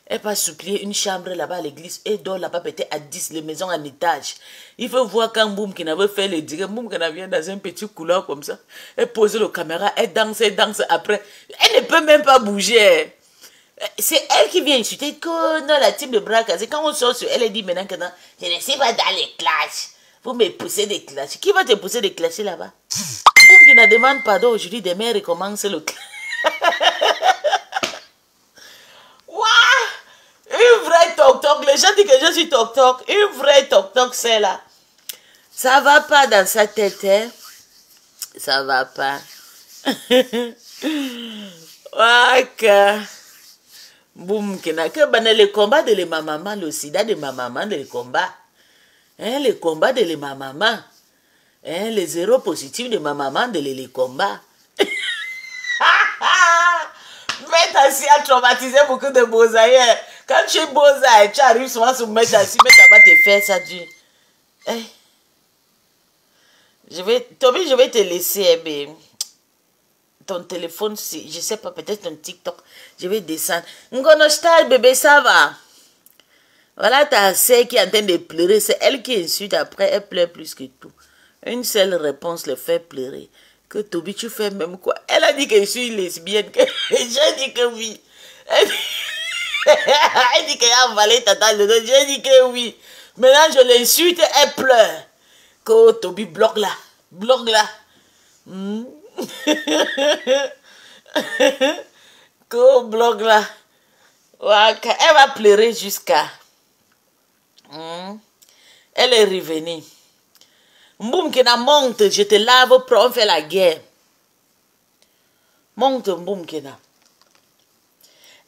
Elle part supplier une chambre là-bas à l'église et dort là-bas peut-être à 10, les maisons en étage. Il faut voir quand Boum qui n'avait fait le direct, Boum qui vient dans un petit couloir comme ça. Elle pose la caméra, elle danse après. Elle ne peut même pas bouger. C'est elle qui vient insulter que dans la team de bras cassés. Quand on sort sur elle, elle dit maintenant que non, je ne suis pas dans les clashs. Vous me poussez des clashs. Qui va te pousser des clashs là-bas? Boum qui ne demande pardon aujourd'hui, demain recommence le clash. Waouh! Une vraie toc-toc. Les gens disent que je suis toc-toc. Une vraie toc-toc, c'est là. Ça va pas dans sa tête, hein? Ça va pas. Waka. Boum, que ben le combat de les maman, le sida de ma maman, le combat. Hein, le combat de les maman. Hein, les zéros positifs de ma maman, de les combats. Métassi a traumatisé beaucoup de Bozaïens. Quand tu es Bozaï, tu arrives souvent sur Métassi, Métassi va te faire ça du. Hey. Toby, je vais te laisser, bébé. Ton téléphone, je sais pas, peut-être ton TikTok. Je vais descendre. Ngonostal, bébé, ça va. Voilà ta sœur qui est en train de pleurer. C'est elle qui insulte après. Elle pleure plus que tout. Une seule réponse le fait pleurer. Que Toby, tu fais même quoi? Elle a dit que je suis lesbienne. J'ai dit que oui. Elle dit qu'elle a avalé tata le dos. J'ai dit que oui. Maintenant, je l'insulte, elle pleure. Que Toby bloque là. Bloque là. Que bloque là. Elle va pleurer jusqu'à. Elle est revenue. Mboum Kena monte, je te lave, on fait la guerre. Monte Mboum Kena.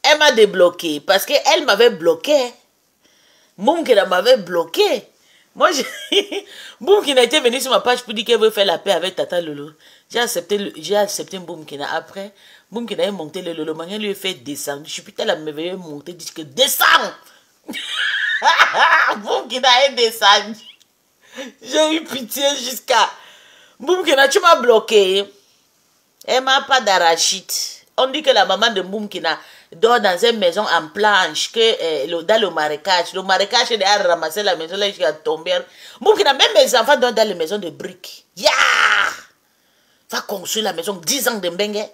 Elle m'a débloqué parce qu'elle m'avait bloqué. Mboum Kena m'avait bloqué. Moi, Mboum Kena était venue sur ma page pour dire qu'elle veut faire la paix avec Tata Lolo. J'ai accepté Mboum Kena. Après, Mboum Kena est monté le Lolo. Maintenant, lui a fait descendre. Je suis putain la merveilleuse montée. Dit que descends. Mboum Kena est descendu. J'ai eu pitié jusqu'à... Mboum Kena, tu m'as bloqué. Elle m'a pas d'arachide. On dit que la maman de Mboum Kena, dort dans une maison en planche, que dans le marécage est à ramasser la maison, là, jusqu'à tomber. Même mes enfants dorment dans les maisons de briques. Ya! Va construire la maison, 10 ans de Mbengue.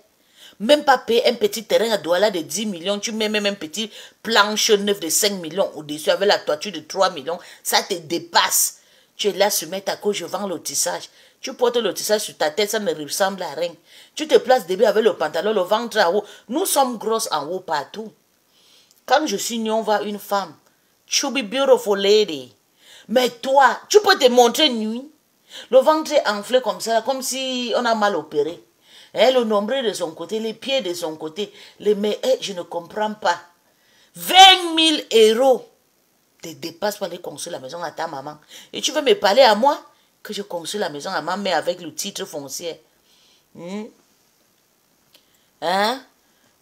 Même pas payer un petit terrain à Douala de 10 millions, tu mets même un petit planche neuf de 5 millions au-dessus avec la toiture de 3 millions, ça te dépasse. Tu es là, se mettre à cause, je vends le tissage. Tu portes le tissage sur ta tête, ça ne ressemble à rien. Tu te places début avec le pantalon, le ventre en haut. Nous sommes grosses en haut partout. Quand je suis née, on voit une femme. You be beautiful lady. Mais toi, tu peux te montrer nuit. Le ventre est enflé comme ça, comme si on a mal opéré. Et le nombril de son côté, les pieds de son côté. Mais je ne comprends pas. 20 000 euros te dépasse pour aller construire la maison à ta maman. Et tu veux me parler à moi que je construis la maison à ma mère avec le titre foncier. Hein?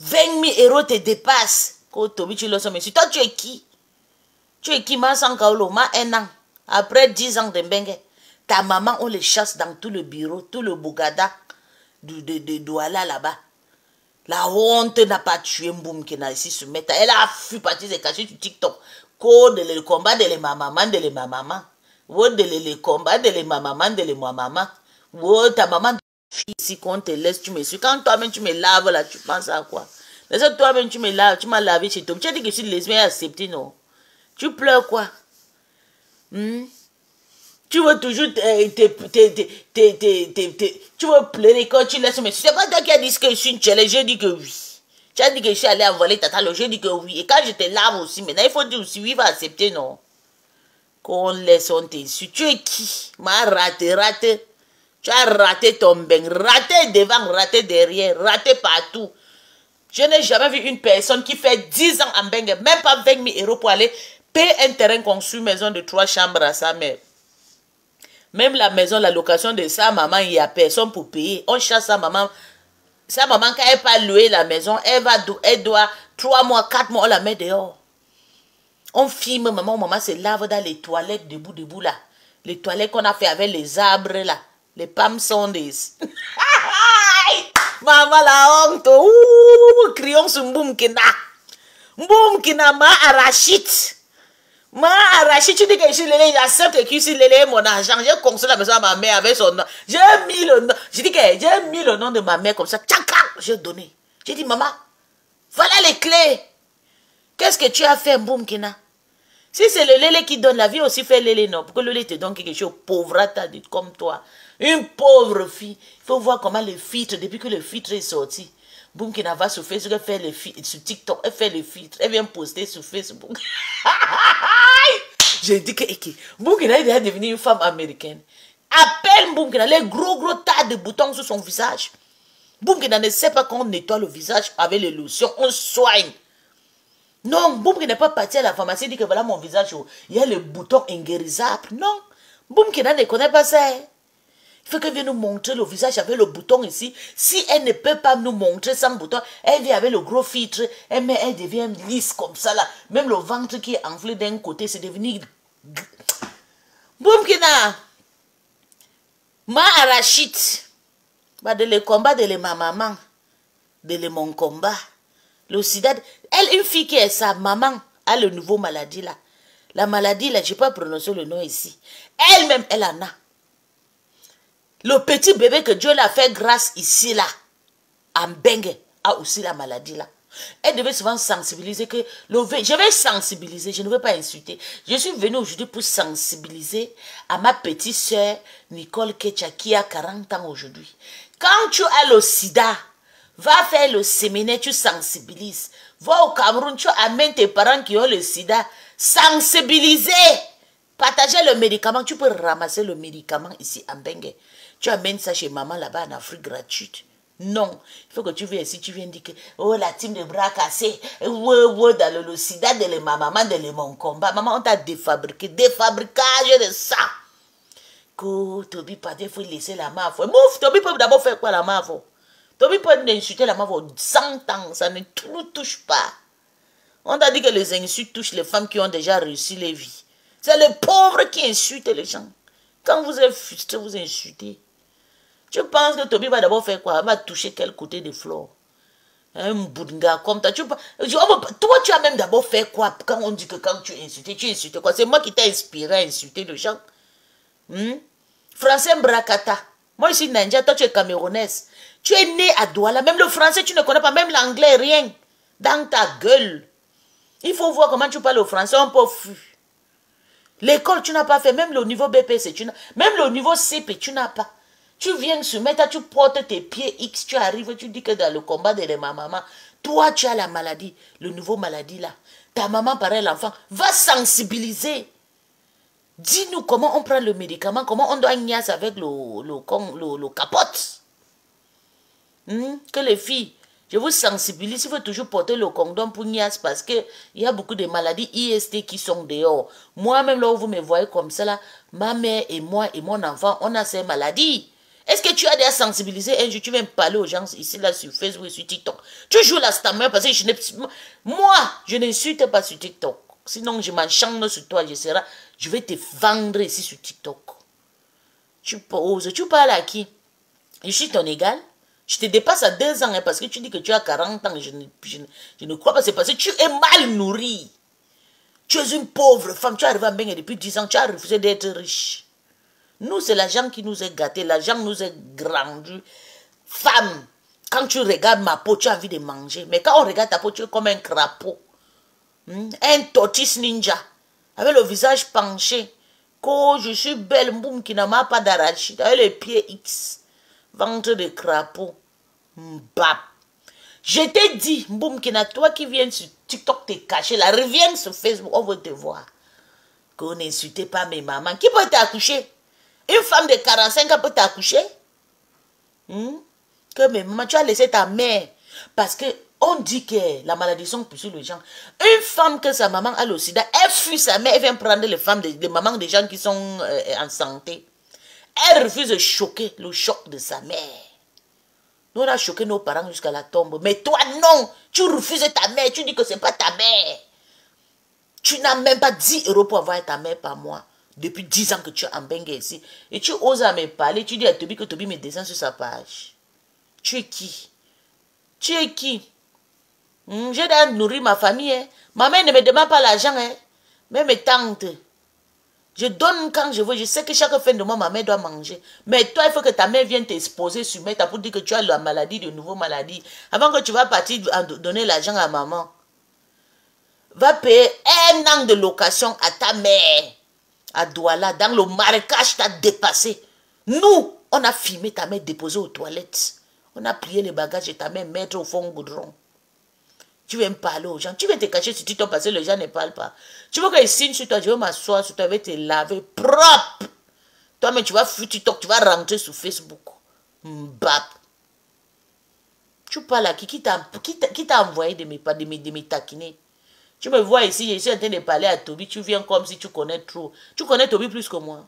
20 000 euros te dépasse. Mais toi, tu es qui? Tu es qui? Ma un an. Après 10 ans de Mbengue. Ta maman, on les chasse dans tout le bureau, tout le bougada de Douala là-bas. La honte n'a pas tué Mboum qui n'a ici se mettre. Elle a fui partir se cacher sur TikTok. Code le combat de ma maman, de ma maman. Le combat de ma maman, de ma maman. Ta maman ici qu'on te laisse, tu me suis. Quand toi-même tu me laves là, tu penses à quoi? Mais toi-même tu me laves, tu m'as lavé chez toi. Tu as dit que je suis lesbienne acceptée, non? Tu pleures quoi? Tu veux toujours tu veux pleurer quand tu laisses mais c'est pas toi qui as dit que je suis une challenge, j'ai dit que oui. Tu as dit que je suis allée envoler tata, j'ai dit que oui. Et quand je te lave aussi, maintenant il faut dire aussi oui, va accepter, non? Qu'on laisse, on t'insulte. Tu es qui? Ma raté. Tu as raté ton bain, raté devant, raté derrière, raté partout. Je n'ai jamais vu une personne qui fait 10 ans en Mbengue, même pas 20 000 euros pour aller payer un terrain construit, maison de 3 chambres à sa mère. Même la maison, la location de sa maman, il n'y a personne pour payer. On chasse sa maman. Sa maman, quand elle n'a pas loué la maison, elle doit 3 mois, 4 mois, on la met dehors. On filme, maman se lave dans les toilettes, debout là. Les toilettes qu'on a fait avec les arbres là. Les palm Sundays. Maman la honte. Crions sur Mboumkina. Mboumkina ma arachide. Ma arachide, tu dis que je suis lélé, j'accepte que je suis lélé mon argent. J'ai construit la maison à ma mère avec son nom. J'ai mis le nom. Je dis que j'ai mis le nom de ma mère comme ça. Tchaka, j'ai donné. J'ai dit, maman, voilà les clés. Qu'est-ce que tu as fait, Mboumkina? Si c'est le lélé qui donne la vie, aussi fait lélé, non. Pourquoi le lélé te donne quelque chose, pauvre, t'as dit, comme toi. Une pauvre fille. Il faut voir comment le filtre, depuis que le filtre est sorti. Mboumkina va sur Facebook, elle fait le filtre, sur TikTok, elle fait le filtre, elle vient poster sur Facebook. J'ai dit que Mboumkina est déjà devenue une femme américaine. Appelle Mboumkina, les gros tas de boutons sur son visage. Mboumkina ne sait pas qu'on nettoie le visage avec les lotions, on soigne. Non, Mboumkina n'est pas parti à la pharmacie et dit que voilà mon visage, il y a le bouton inguérissable. Non, Mboumkina ne connaît pas ça. Il faut qu'elle vienne nous montrer le visage avec le bouton ici. Si elle ne peut pas nous montrer sans bouton, elle vient avec le gros filtre, elle devient lisse comme ça là. Même le ventre qui est enflé d'un côté, c'est devenu... Mboumkina, ma arachide, de le combat de ma maman, de mon combat. Le sida, elle, une fille qui est sa maman, a le nouveau maladie là. La maladie là, je ne peux pas prononcer le nom ici. Elle-même, elle en a. Le petit bébé que Dieu l'a fait grâce ici là, en Mbengue, a aussi la maladie là. Elle devait souvent sensibiliser que je vais sensibiliser, je ne veux pas insulter. Je suis venue aujourd'hui pour sensibiliser à ma petite soeur Nicole Ketcha qui a 40 ans aujourd'hui. Quand tu as le sida, va faire le séminaire, tu sensibilises. Va au Cameroun, tu amènes tes parents qui ont le sida. Sensibiliser. Partager le médicament. Tu peux ramasser le médicament ici en Mbengue. Tu amènes ça chez maman là-bas en Afrique gratuite. Non. Il faut que tu viennes ici, tu viens dire que oh la team de bras cassés. Dans le sida de ma maman, de mon combat. Maman, on t'a défabriqué. Défabricage de ça. Que Toby pas il faut laisser la main. Mouf, Toby peut d'abord faire quoi la main? Toby peut insulter la main pour 100 ans. Ça ne nous touche pas. On t'a dit que les insultes touchent les femmes qui ont déjà réussi les vies. C'est les pauvres qui insultent les gens. Quand vous êtes frustré, vous insultez. Tu penses que Toby va d'abord faire quoi? Elle va toucher quel côté de flore? Un boudinga comme toi. Toi, tu as même d'abord fait quoi quand on dit que quand tu insultes quoi? C'est moi qui t'ai inspiré à insulter les gens. Français Mbrakata. Moi, ici, Ninja, toi, tu es camerounaise. Tu es né à Douala. Même le français, tu ne connais pas. Même l'anglais, rien. Dans ta gueule. Il faut voir comment tu parles au français. Un peu fou. L'école, tu n'as pas fait. Même le niveau BPC, même le niveau CP, tu n'as pas. Tu viens se mettre, tu portes tes pieds X, tu arrives, tu dis que dans le combat de ma maman, toi, tu as la maladie, le nouveau maladie là. Ta maman, pareil, l'enfant, va sensibiliser. Dis-nous comment on prend le médicament, comment on doit niaise avec le capote. Que les filles, je vous sensibilise, il faut toujours porter le condom pour niaise parce qu'il y a beaucoup de maladies IST qui sont dehors. Moi-même, là où vous me voyez comme ça, là, ma mère et moi et mon enfant, on a ces maladies. Est-ce que tu as déjà sensibilisé un jour, tu viens parler aux gens ici, là, sur Facebook et sur TikTok? Tu joues la stammer parce que je n'insulte pas sur TikTok. Sinon, je m'enchante sur toi, je vais te vendre ici sur TikTok. Tu parles à qui? Je suis ton égal. Je te dépasse à 2 ans hein, parce que tu dis que tu as 40 ans. Je ne crois pas, c'est parce que tu es mal nourri. Tu es une pauvre femme, tu es arrivé à Bengue depuis 10 ans, tu as refusé d'être riche. Nous, c'est l'argent qui nous est gâté, l'argent nous est grandi. Femme, quand tu regardes ma peau, tu as envie de manger. Mais quand on regarde ta peau, tu es comme un crapaud. Un tortoise ninja, avec le visage penché. Que je suis belle, boum, qui n'a pas d'arachide, avec les pieds X, ventre de crapaud. Bap. Je t'ai dit, boum, qui n'a toi qui viens sur TikTok te cacher, là, reviens sur Facebook, on veut te voir. Qu'on n'insultez pas mes mamans. Qui peut t'accoucher? Une femme de 45 ans peut t'accoucher? Que mes mamans, tu as laissé ta mère. Parce que on dit que la malédiction poursuit les gens. Une femme que sa maman a le sida, elle fuit sa mère, elle vient prendre les femmes, les mamans des gens qui sont en santé. Elle refuse de choquer le choc de sa mère. Nous, on a choqué nos parents jusqu'à la tombe. Mais toi, non. Tu refuses ta mère. Tu dis que ce n'est pas ta mère. Tu n'as même pas 10 € pour avoir ta mère par mois. Depuis 10 ans que tu es en Bengue ici. Et tu oses à me parler. Tu dis à Toby que Toby me descend sur sa page. Tu es qui? Tu es qui? J'ai déjà nourri ma famille. Hein. Ma mère ne me demande pas l'argent. Hein. Mais mes tantes. Je donne quand je veux. Je sais que chaque fin de mois, ma mère doit manger. Mais toi, il faut que ta mère vienne t'exposer sur Meta pour dire que tu as la maladie, de nouveau maladie. Avant que tu vas partir donner l'argent à maman. Va payer 1 an de location à ta mère. À Douala, dans le marécage, t'as dépassé. Nous, on a filmé ta mère déposée aux toilettes. On a plié les bagages de ta mère, mettre au fond goudron. Tu viens me parler aux gens. Tu viens te cacher sur TikTok parce que les gens ne parlent pas. Tu veux qu'ils signent sur toi, je vais m'asseoir sur toi, je vais te laver propre. Toi-même, tu vas fuir TikTok, tu vas rentrer sur Facebook. Mbap. Tu parles à qui t'a envoyé de me taquiner? Tu me vois ici, je suis en train de parler à Toby, tu viens comme si tu connais trop. Tu connais Toby plus que moi.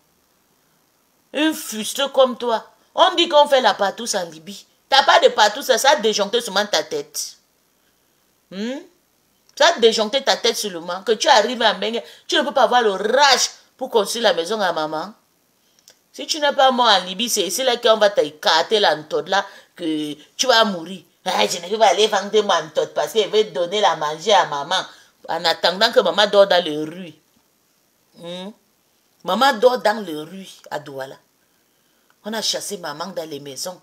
Une fuste comme toi. On dit qu'on fait la partouze en Libye. T'as pas de partouze, ça a déjoncté seulement ta tête. Ça a déjoncté ta tête seulement. Que tu arrives à Bengue, tu ne peux pas avoir le rage pour construire la maison à maman. Si tu n'es pas mort en Libye, c'est ici là qu'on va t'écarter l'antode là, que tu vas mourir. Ah, je ne vais pas aller vendre mon antode parce qu'elle veut donner la manger à maman. En attendant que maman dort dans les rues. Maman dort dans les rues à Douala. On a chassé maman dans les maisons.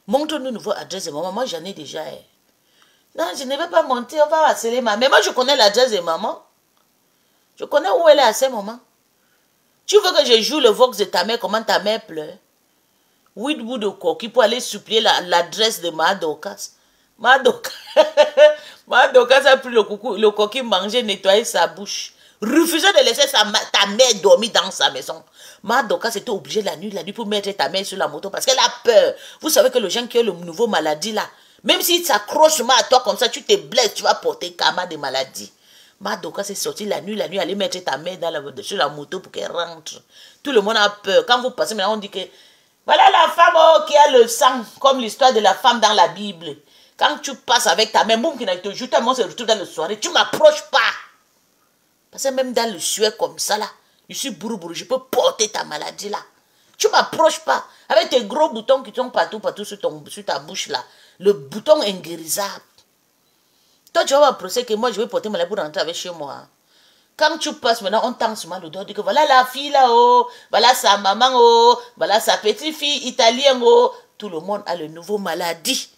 Montre-nous une nouvelle adresse de maman. Moi, j'en ai déjà. Non, je ne vais pas monter. On va harceler maman. Mais moi, je connais l'adresse de maman. Je connais où elle est à ce moment. Tu veux que je joue le vox de ta mère, comment ta mère pleure? 8 bouts de coquille pour aller supplier l'adresse de Madokas. Madokas a pris le coquille, mangé, nettoyé sa bouche. Refusé de laisser ta mère dormir dans sa maison. Madokas était obligé la nuit pour mettre ta mère sur la moto parce qu'elle a peur. Vous savez que le gens qui ont le nouveau maladie là, même s'il s'accroche à toi comme ça, tu te blesses, tu vas porter karma de maladie. Madokas est sorti la nuit, aller mettre ta mère sur la moto pour qu'elle rentre. Tout le monde a peur. Quand vous passez maintenant, on dit que voilà la femme qui a le sang, comme l'histoire de la femme dans la Bible. Quand tu passes avec ta mère, boum, qui n'a été joué, moi, se retrouve dans la soirée, tu ne m'approches pas. Parce que même dans le suet comme ça, là, je suis bourou, je peux porter ta maladie, là. Tu ne m'approches pas. Avec tes gros boutons qui sont partout sur ta bouche, là. Le bouton inguérissable. Toi, tu vas avoir un procès que moi, je vais porter ma pour rentrer avec chez moi. Quand tu passes maintenant, on tend souvent le doigt, on dit que voilà la fille là-haut, voilà sa maman, oh, voilà sa petite fille italienne, oh. Tout le monde a le nouveau maladie.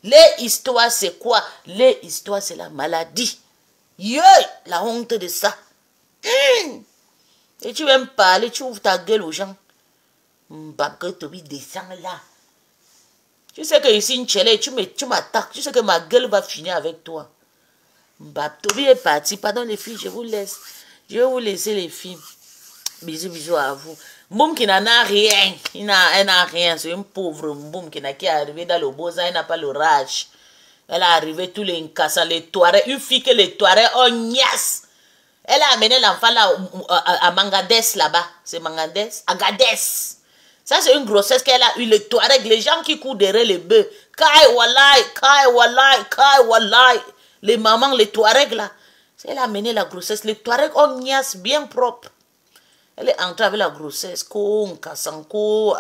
Les histoires, c'est quoi? Les histoires, c'est la maladie. La honte de ça. Et tu viens me parler, tu ouvres ta gueule aux gens. Mbabke Tobi descend là. Tu sais que ici, tu m'attaques. Tu sais que ma gueule va finir avec toi. Mbabke Tobi est parti. Pardon les filles, je vous laisse. Je vais vous laisser les filles. Bisous, bisous à vous. Mboum qui n'en a rien. Elle n'a rien. C'est une pauvre Mboum qui est arrivée dans le beau-temps. Elle n'a pas le rage. Elle est arrivée tous les cassants, les Touaregs. Une fille que les Touaregs ont niasse. Elle a amené l'enfant là à Mangadès là-bas. C'est Mangadès. Agadès. Ça, c'est une grossesse qu'elle a eu. Les Touaregs, les gens qui courent derrière les bœufs. Kai walai, kai walai, kai walai. Les mamans, les Touaregs là. Elle a amené la grossesse. Les Touaregs ont niasse bien propre. Elle est entrée avec la grossesse. Kassanko,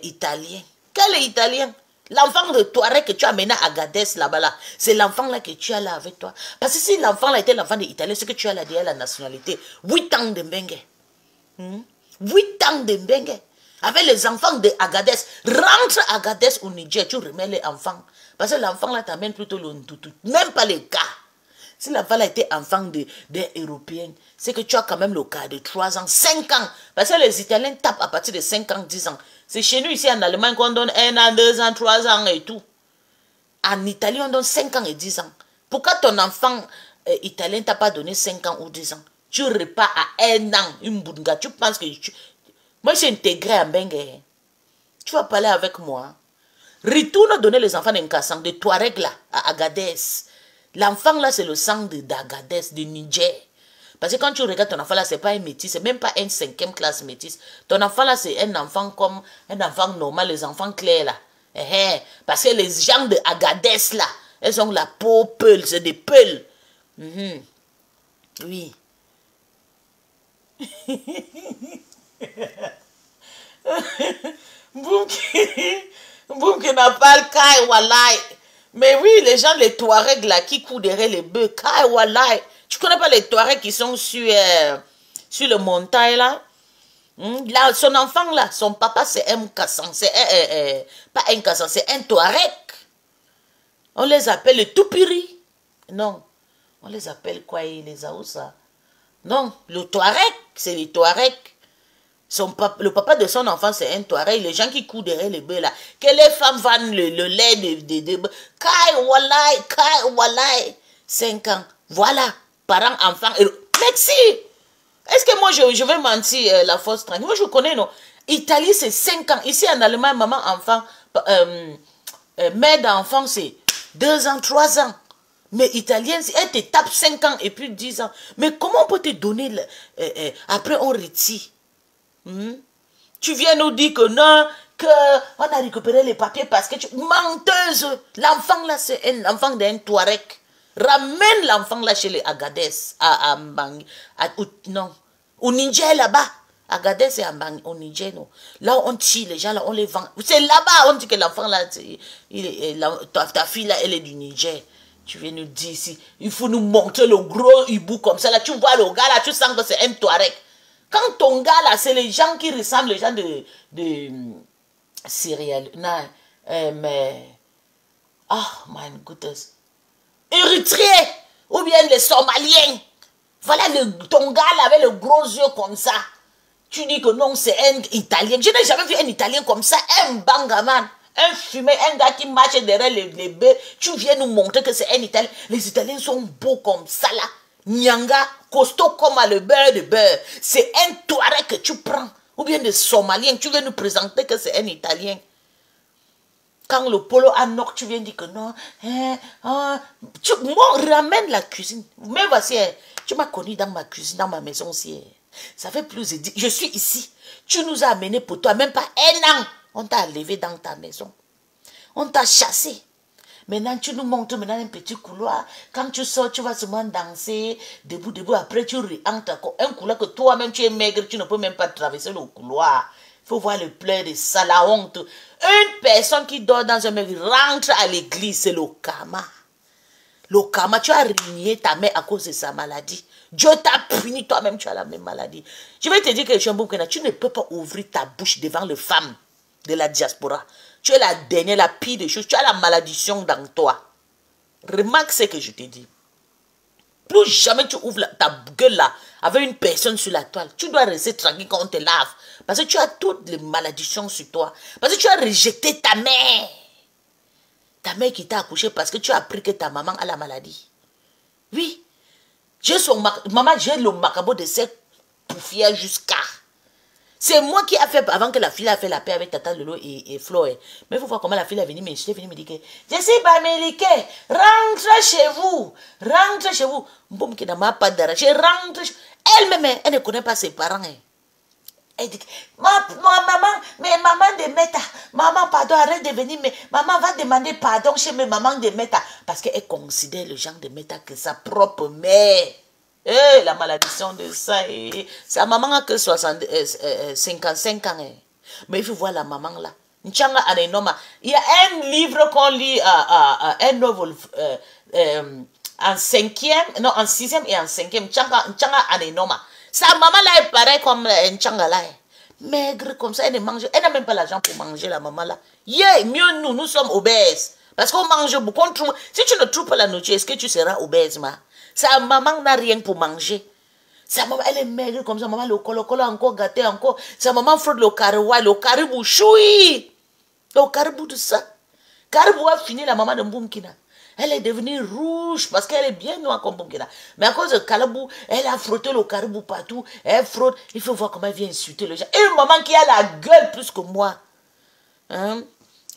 italien. Quel est italien? L'enfant de Touareg que tu as amené à Agadez là-bas, là, c'est l'enfant là que tu as là avec toi. Parce que si l'enfant là était l'enfant de l'Italien, c'est que tu as là derrière la nationalité. 8 ans de Mbengue. 8 ans de Mbengue. Avec les enfants de Agadez. Rentre à Agadez au Niger, tu remets les enfants. Parce que l'enfant là t'amène plutôt le toutou. Même pas les gars. Si l'enfant là était enfant des Européens, c'est que tu as quand même le cas de 3 ans, 5 ans. Parce que les Italiens tapent à partir de 5 ans, 10 ans. C'est chez nous ici en Allemagne qu'on donne 1 an, 2 ans, 3 ans et tout. En Italie, on donne 5 ans et 10 ans. Pourquoi ton enfant italien t'a pas donné 5 ans ou 10 ans? Tu repars à 1 an, une boudinga. Tu penses que... Moi, je suis intégré à Mbengue. Tu vas parler avec moi. Retourne donner les enfants d'un Kassan, de Touareg là, à Agadez. L'enfant là, c'est le sang d'Agadez, de Niger. Parce que quand tu regardes ton enfant là, c'est pas un métis, c'est même pas un 5e classe métis. Ton enfant là, c'est un enfant comme un enfant normal, les enfants clairs là. Parce que les gens de Agadez là, elles ont la peau peule, c'est des peuls. Oui. Boum qui n'a pas le kai walai. Mais oui, les gens, les Touaregs là, qui courent derrière les bœufs, kai walai. Tu connais pas les Touaregs qui sont sur le montagne là? Là, son enfant là, son papa c'est un Kassan, c'est pas un Kassan, c'est un Touareg. On les appelle les Toupiri. Non, on les appelle quoi, les Aoussa? Non, le Touareg, c'est les Touaregs. Le papa de son enfant, c'est un Touareg. Les gens qui courent derrière les bœufs là. Que les femmes vendent le lait de bœufs. Kai walai. 5 ans. Voilà. Parents, enfants. Merci. Est-ce que moi, je vais mentir la force tranquille? Moi, je connais, non. Italie, c'est 5 ans. Ici, en Allemagne, maman, enfant, mère d'enfant, c'est 2 ans, 3 ans. Mais italienne, elle te tape 5 ans et puis 10 ans. Mais comment on peut te donner... après, on retire. Tu viens nous dire que non, qu'on a récupéré les papiers parce que tu... Menteuse! L'enfant là, c'est un enfant d'un Touareg. Ramène l'enfant là chez les Agadez. Non. Au Niger là-bas. Agadez et au Niger, non. Là, on tue les gens, là, on les vend. C'est là-bas, on dit que l'enfant là, ta fille là, elle est du Niger. Tu viens nous dire ici, il faut nous montrer le gros hibou comme ça. Là, tu vois le gars là, tu sens que c'est un Touareg. Quand ton gars là, c'est les gens qui ressemblent, les gens de Syrie. Non, mais... Oh, my goodness. Érythréens, ou bien les Somaliens. Voilà ton gars là avec le gros yeux comme ça. Tu dis que non, c'est un Italien. Je n'ai jamais vu un Italien comme ça, un bangaman. Un fumé, un gars qui marche derrière les bœufs. Tu viens nous montrer que c'est un Italien. Les Italiens sont beaux comme ça là. Nyanga, costaud comme le beurre de beurre. C'est un Touareg que tu prends. Ou bien des Somaliens. Tu viens nous présenter que c'est un Italien. Quand le polo à nord, tu viens dire que non. Moi, ramène la cuisine. Mais voici, tu m'as connu dans ma cuisine, dans ma maison aussi. Ça fait plus de 10. Je suis ici. Tu nous as amené pour toi, même pas 1 an. On t'a levé dans ta maison. On t'a chassé. Maintenant, tu nous montres maintenant un petit couloir. Quand tu sors, tu vas seulement danser. Debout, debout. Après, tu rentres. Un couloir que toi-même, tu es maigre. Tu ne peux même pas traverser le couloir. Il faut voir le pleur de ça, la honte. Une personne qui dort dans un maigre rentre à l'église. C'est le karma. Le karma, tu as régné ta mère à cause de sa maladie. Dieu t'a puni, toi-même, tu as la même maladie. Je vais te dire que tu ne peux pas ouvrir ta bouche devant les femmes de la diaspora. Tu es la dernière, la pire des choses. Tu as la malédiction dans toi. Remarque ce que je te dis. Plus jamais tu ouvres ta gueule là avec une personne sur la toile. Tu dois rester tranquille quand on te lave. Parce que tu as toutes les malédictions sur toi. Parce que tu as rejeté ta mère. Ta mère qui t'a accouché parce que tu as appris que ta maman a la maladie. Oui. Maman, j'ai le macabo de cette poufière jusqu'à. C'est moi qui a fait, avant que la fille a fait la paix avec Tata Lolo et Flo. Mais il faut voir comment la fille est venue me dire que je suis Bamélike, rentre chez vous. Rentre chez vous. Boum, qui n'a pas d'arraché, rentre. Elle-même, elle ne connaît pas ses parents. Elle dit, maman de Meta, maman, pardon, arrête de venir, mais maman va demander pardon chez mes mamans de Meta. Parce qu'elle considère le genre de Meta que sa propre mère. La malédiction de ça. Sa maman a que 55 ans. Mais il faut voir la maman là. Il y a un livre qu'on lit un nouveau en 5e, non, en 6e et en 5e. Sa maman là, elle paraît comme un tchanga là. Maigre comme ça, elle ne mange. Elle n'a même pas l'argent pour manger, la maman là. Mieux nous sommes obèses. Parce qu'on mange beaucoup. Si tu ne trouves pas la nourriture, est-ce que tu seras obèse, ma? Sa maman n'a rien pour manger. Sa maman, elle est maigre comme ça. Maman, le colo encore gâté encore. Sa maman fraude le caribou. Le caribou, choui. Le caribou de ça. Caribou a fini la maman de Mboumkina. Elle est devenue rouge parce qu'elle est bien noire comme Mboumkina. Mais à cause de caribou, elle a frotté le caribou partout. Elle frotte. Il faut voir comment elle vient insulter les gens. Et une maman qui a la gueule plus que moi. Hein?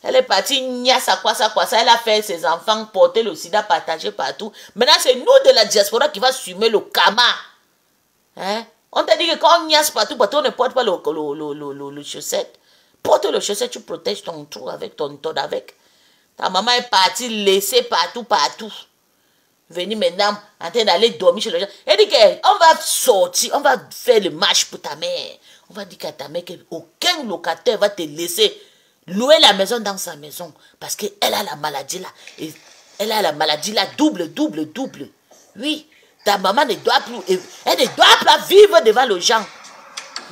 Elle est partie, ça. Elle a fait ses enfants porter le sida, partager partout. Maintenant, c'est nous de la diaspora qui va assumer le karma. Hein? On t'a dit que quand on niasse partout, on ne porte pas le chaussette. Porte le chaussette, tu protèges ton trou avec ton avec. Ta maman est partie, laissée partout. Venue maintenant, en train d'aller dormir chez les gens. Elle dit qu'on va sortir, on va faire le match pour ta mère. On va dire à ta mère qu'aucun locataire va te laisser louer la maison dans sa maison. Parce qu'elle a la maladie là. Et elle a la maladie là double. Oui. Ta maman ne doit plus. Elle ne doit pas vivre devant les gens.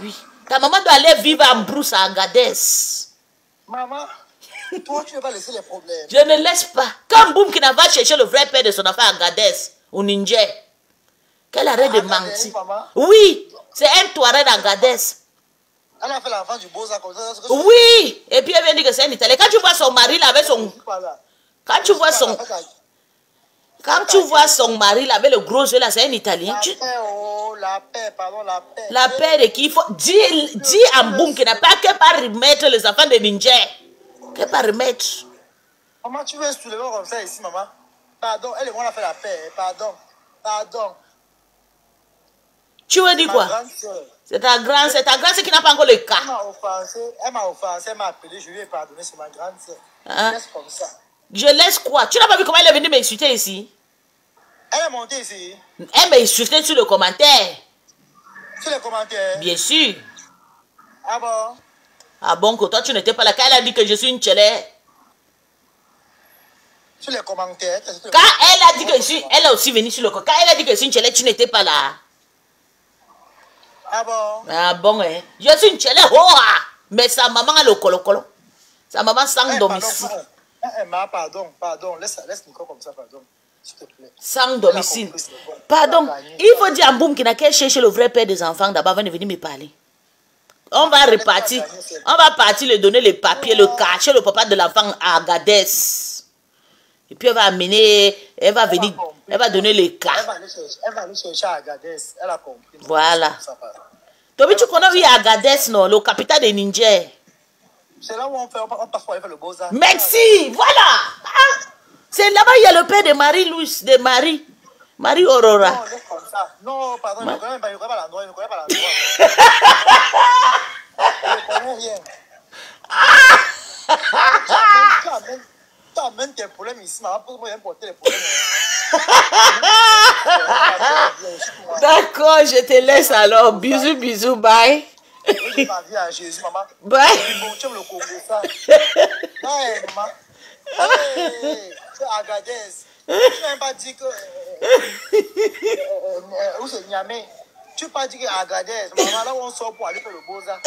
Oui. Ta maman doit aller vivre en brousse à Agadez. Maman, toi tu ne vas pas laisser les problèmes. Je ne laisse pas. Quand Boum qui va chercher le vrai père de son enfant à Agadez, au Ninja. Qu'elle arrête de mentir. Oui. C'est un Touareg à Agadez. Elle a fait l'enfant du Beaux-Arts comme ça. Oui. Et puis elle vient dire que c'est un Italien. Quand tu vois son mari là avec son... Quand tu vois son mari là avec le gros yeux là, c'est un Italien. La paix, pardon, la paix. La paix de qui il faut... Dis à Mboum qui n'a pas que pas remettre les enfants de Ninja. Que pas remettre. Maman, tu veux soulever comme ça ici, maman? Pardon, elle et moi on a fait la paix. Pardon. Tu veux dire quoi? C'est ta grande sœur qui n'a pas encore le cas. Elle m'a offensé, elle m'a appelé, je lui ai pardonné, c'est ma grande sœur. Hein? Je laisse comme ça. Je laisse quoi? Tu n'as pas vu comment elle est venue m'insulter ici? Elle est montée ici. Elle m'a insulté sur le commentaire. Sur les commentaires? Bien sûr. Ah bon? Ah bon, que toi tu n'étais pas là. Quand elle a dit que je suis une tchélé. Sur les commentaires? Quand elle a dit que je suis... Elle a aussi venu sur le commentaire. Quand elle a dit que je suis une tchélé, tu n'étais pas là. Ah bon? Ah bon, hein. Je suis une tchélé. Mais sa maman a le colo. Sa maman sans domicile. Pardon. Laisse Nico comme ça, pardon. S'il te plaît. Sans domicile. Pardon. Il faut dire à Mboum qu'il n'a qu'à chercher le vrai père des enfants d'abord avant de venir me parler. On va repartir. On va partir lui donner les papiers, le cacher le papa de l'enfant à Agadez. Et puis elle va amener, elle va venir, elle va donner les cas. Elle va aller chercher à Agadez. Elle a compris. Voilà. Tobi, tu connais où il y a Agadez, non? Le capital des ninjas. C'est là où on passe pour aller faire le Beaux-Arts. Merci, voilà. Ah, c'est là-bas il y a le père de Marie-Louise, de Marie Aurora. Non, laisse comme ça. Non, pardon, il ne connaît pas l'endroit. Il ne connaît rien. Tu amènes tes problèmes ici, maman, pour moi, importer les problèmes. D'accord, je te laisse alors. Bisous, bye. Je ma vie à Jésus, maman. Bye. Tu me le Congo, ça. Bye, maman. C'est Agadez. Tu n'as pas dit que... où c'est Niamey? Tu n'as pas dit qu'à Agadez, maman, là où on sort pour aller faire le Beaux-Arts.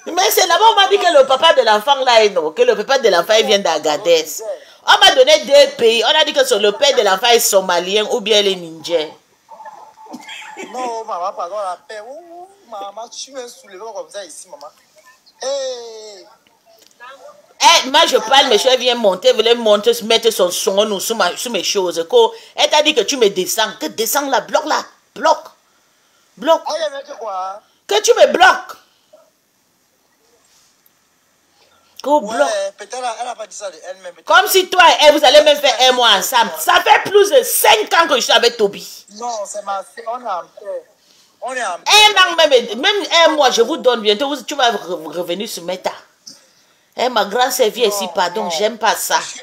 Mais c'est là-bas, on m'a dit que le papa de l'enfant là est non, que le papa de l'enfant vient d'Agadez. On m'a donné 2 pays. On a dit que le père de l'enfant est somalien ou bien il est ninja. Non, maman, pardon, la paix. Maman, tu viens soulever comme ça ici, maman. Hey. Moi je parle, mais je viens monter, voulait monter, mettre son son sous mes choses. Elle t'a dit que tu me descends. Que descends là, bloque là. Bloque. Bloque. Que tu me bloques. Ouais, peut-être elle a pas dit ça de elle-même. Comme si toi et elle, vous allez même faire un mois ensemble. Ça fait plus de 5 ans que je suis avec Toby. Non, c'est ma fille. On est en paix. On est en paix. Un an, même un mois, je vous donne bientôt. Tu vas revenir sur Meta. Ma grande servie ici, pardon, j'aime pas ça. Je suis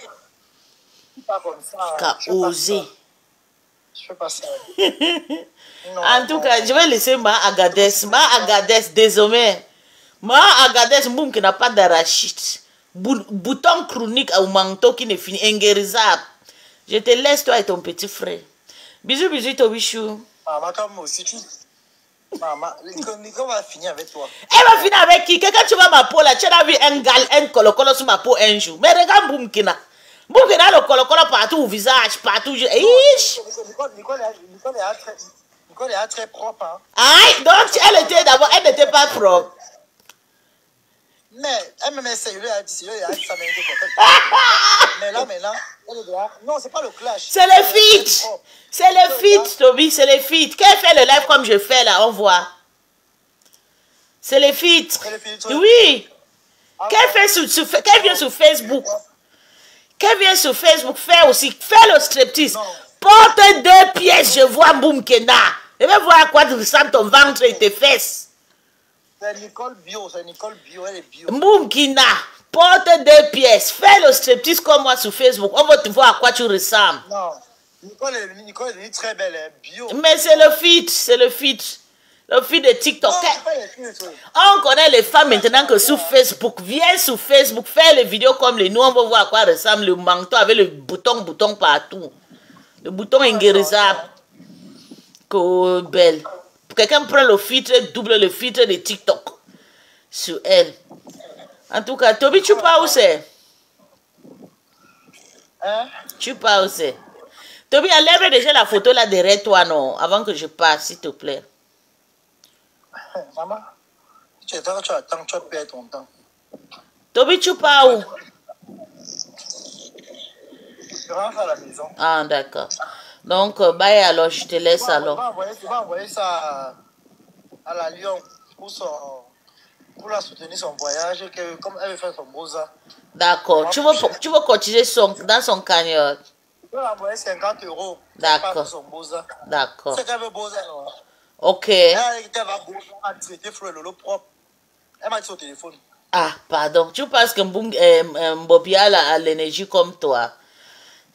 pas comme ça. Qu'a osé. Je fais pas ça. En tout cas, je vais laisser Ma Agadez. Ma Agadez, désormais. Ma Agadez, boum, qui n'a pas d'arachide. Bouton chronique au manteau qui n'est fini, inguérisable. Je te laisse, toi et ton petit frère. Bisous, bisous, Tobichou. Maman, comme moi aussi, Maman, Nico va finir avec toi. Elle va finir avec qui? Quand tu vois ma peau là, tu as vu un colo-colo sur ma peau un jour. Mais regarde Boumkina. Boumkina, le colo-colo partout au visage, partout. Nicole est très propre. Hein. Aïe, donc elle était d'abord, elle n'était pas propre. Mais elle me met sérieux, elle a dit ça m'a été propre. Mais là, elle est là. Non, c'est pas le clash. C'est le feat. C'est le feat, Toby, c'est le feat. Qu'elle fait le live comme je fais là, on voit. C'est le feat. Oui. Qu'elle vient sur Facebook. Qu'elle vient sur Facebook faire aussi. Faire le striptease. Porte 2 pièces, je vois Boumkena. Je vais voir à quoi tu ressembles ton ventre et tes fesses. C'est Nicole Bio, elle est bio. Boumkina, porte 2 pièces. Fais le striptease comme moi sur Facebook. On va te voir à quoi tu ressembles. Non, Nicole est très belle, elle est bio. Mais c'est le feed, c'est le feed. Le feed de TikTok. On connaît les femmes maintenant que sur Facebook. Viens sur Facebook, fais les vidéos comme les nous. On va voir à quoi ressemble le manteau avec le bouton partout. Le bouton inguérisable. Que belle. Quelqu'un prend le filtre, double le filtre de TikTok sur elle. En tout cas, Toby, tu pars où c'est? Hein? Tu pars où c'est? Toby, enlève déjà la photo là derrière toi, non? Avant que je parte, s'il te plaît. Maman, tu attends, tu vas perdre ton temps. Toby, tu pars où? Je rentre à la maison. Ah, d'accord. Donc, bye alors, je te laisse alors. Tu vas envoyer ça à la Lyon pour la soutenir son voyage, comme elle veut faire son Beaux-Arts. D'accord. Tu veux continuer dans son cagnotte? Tu vas envoyer 50 €. D'accord. Son Beaux-Arts. D'accord. C'est qu'elle veut Beaux-Arts, non? Ok. Elle va traiter Fleur Lolo propre. Elle m'a dit au téléphone. Ah, pardon. Tu penses que Mbobia a l'énergie comme toi?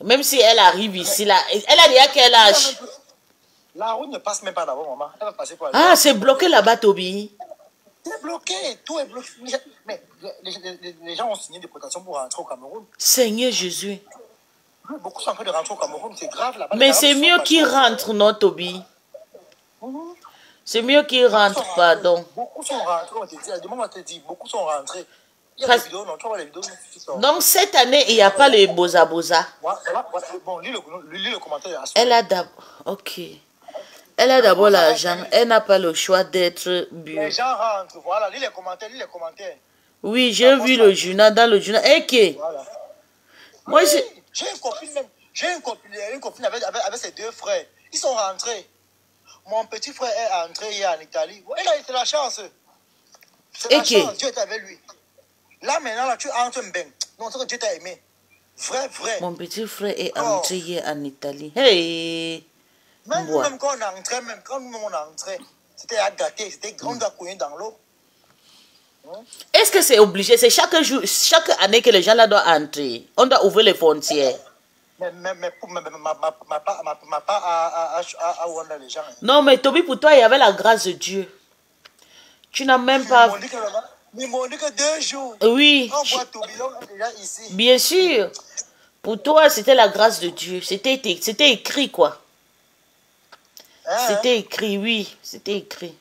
Même si elle arrive ici, là, elle a dit à quel âge? La route ne passe même pas d'abord, maman. Elle va passer par Ah, c'est bloqué là-bas, Toby. C'est bloqué, tout est bloqué. Mais les gens ont signé des protections pour rentrer au Cameroun. Seigneur Jésus. Beaucoup sont en train de rentrer au Cameroun, c'est grave là-bas. Mais c'est mieux qu'ils rentrent, non, Toby? C'est mieux qu'ils rentrent, pardon. Beaucoup sont rentrés, on te dit, à on te dit, beaucoup sont rentrés. Il y a des vidéos, non, tu vois les vidéos. Donc cette année, il n'y a pas les Boza. Bon, lis le commentaire. Elle a d'abord... Ok. Elle a d'abord l'argent. Elle n'a pas le choix d'être bio. Les gens rentrent, voilà, lis les commentaires. Oui, j'ai vu le journal, dans le journal. Ok. Voilà. Moi, oui, j'ai une copine même. J'ai une copine avec ses 2 frères. Ils sont rentrés. Mon petit frère est entré hier en Italie. Il a été la chance. C'est la chance, Dieu est avec lui. Là, maintenant, là, tu entres un bain. Non, c'est que Dieu t'a aimé. Vrai. Mon petit frère est entré hier en Italie. Hey! Même quand on entrait, c'était à gâter. On doit couiller dans l'eau. Est-ce que c'est obligé? C'est chaque année que les gens là doivent entrer. On doit ouvrir les frontières. Mais pas à ouvrir les gens. Non, mais Toby, pour toi, il y avait la grâce de Dieu. Tu n'as même pas... Ils m'ont dit que 2 jours. Oui. On voit Toby, on est déjà ici. Bien sûr. Pour toi, c'était la grâce de Dieu. C'était écrit, quoi. Hein? C'était écrit, oui. C'était écrit.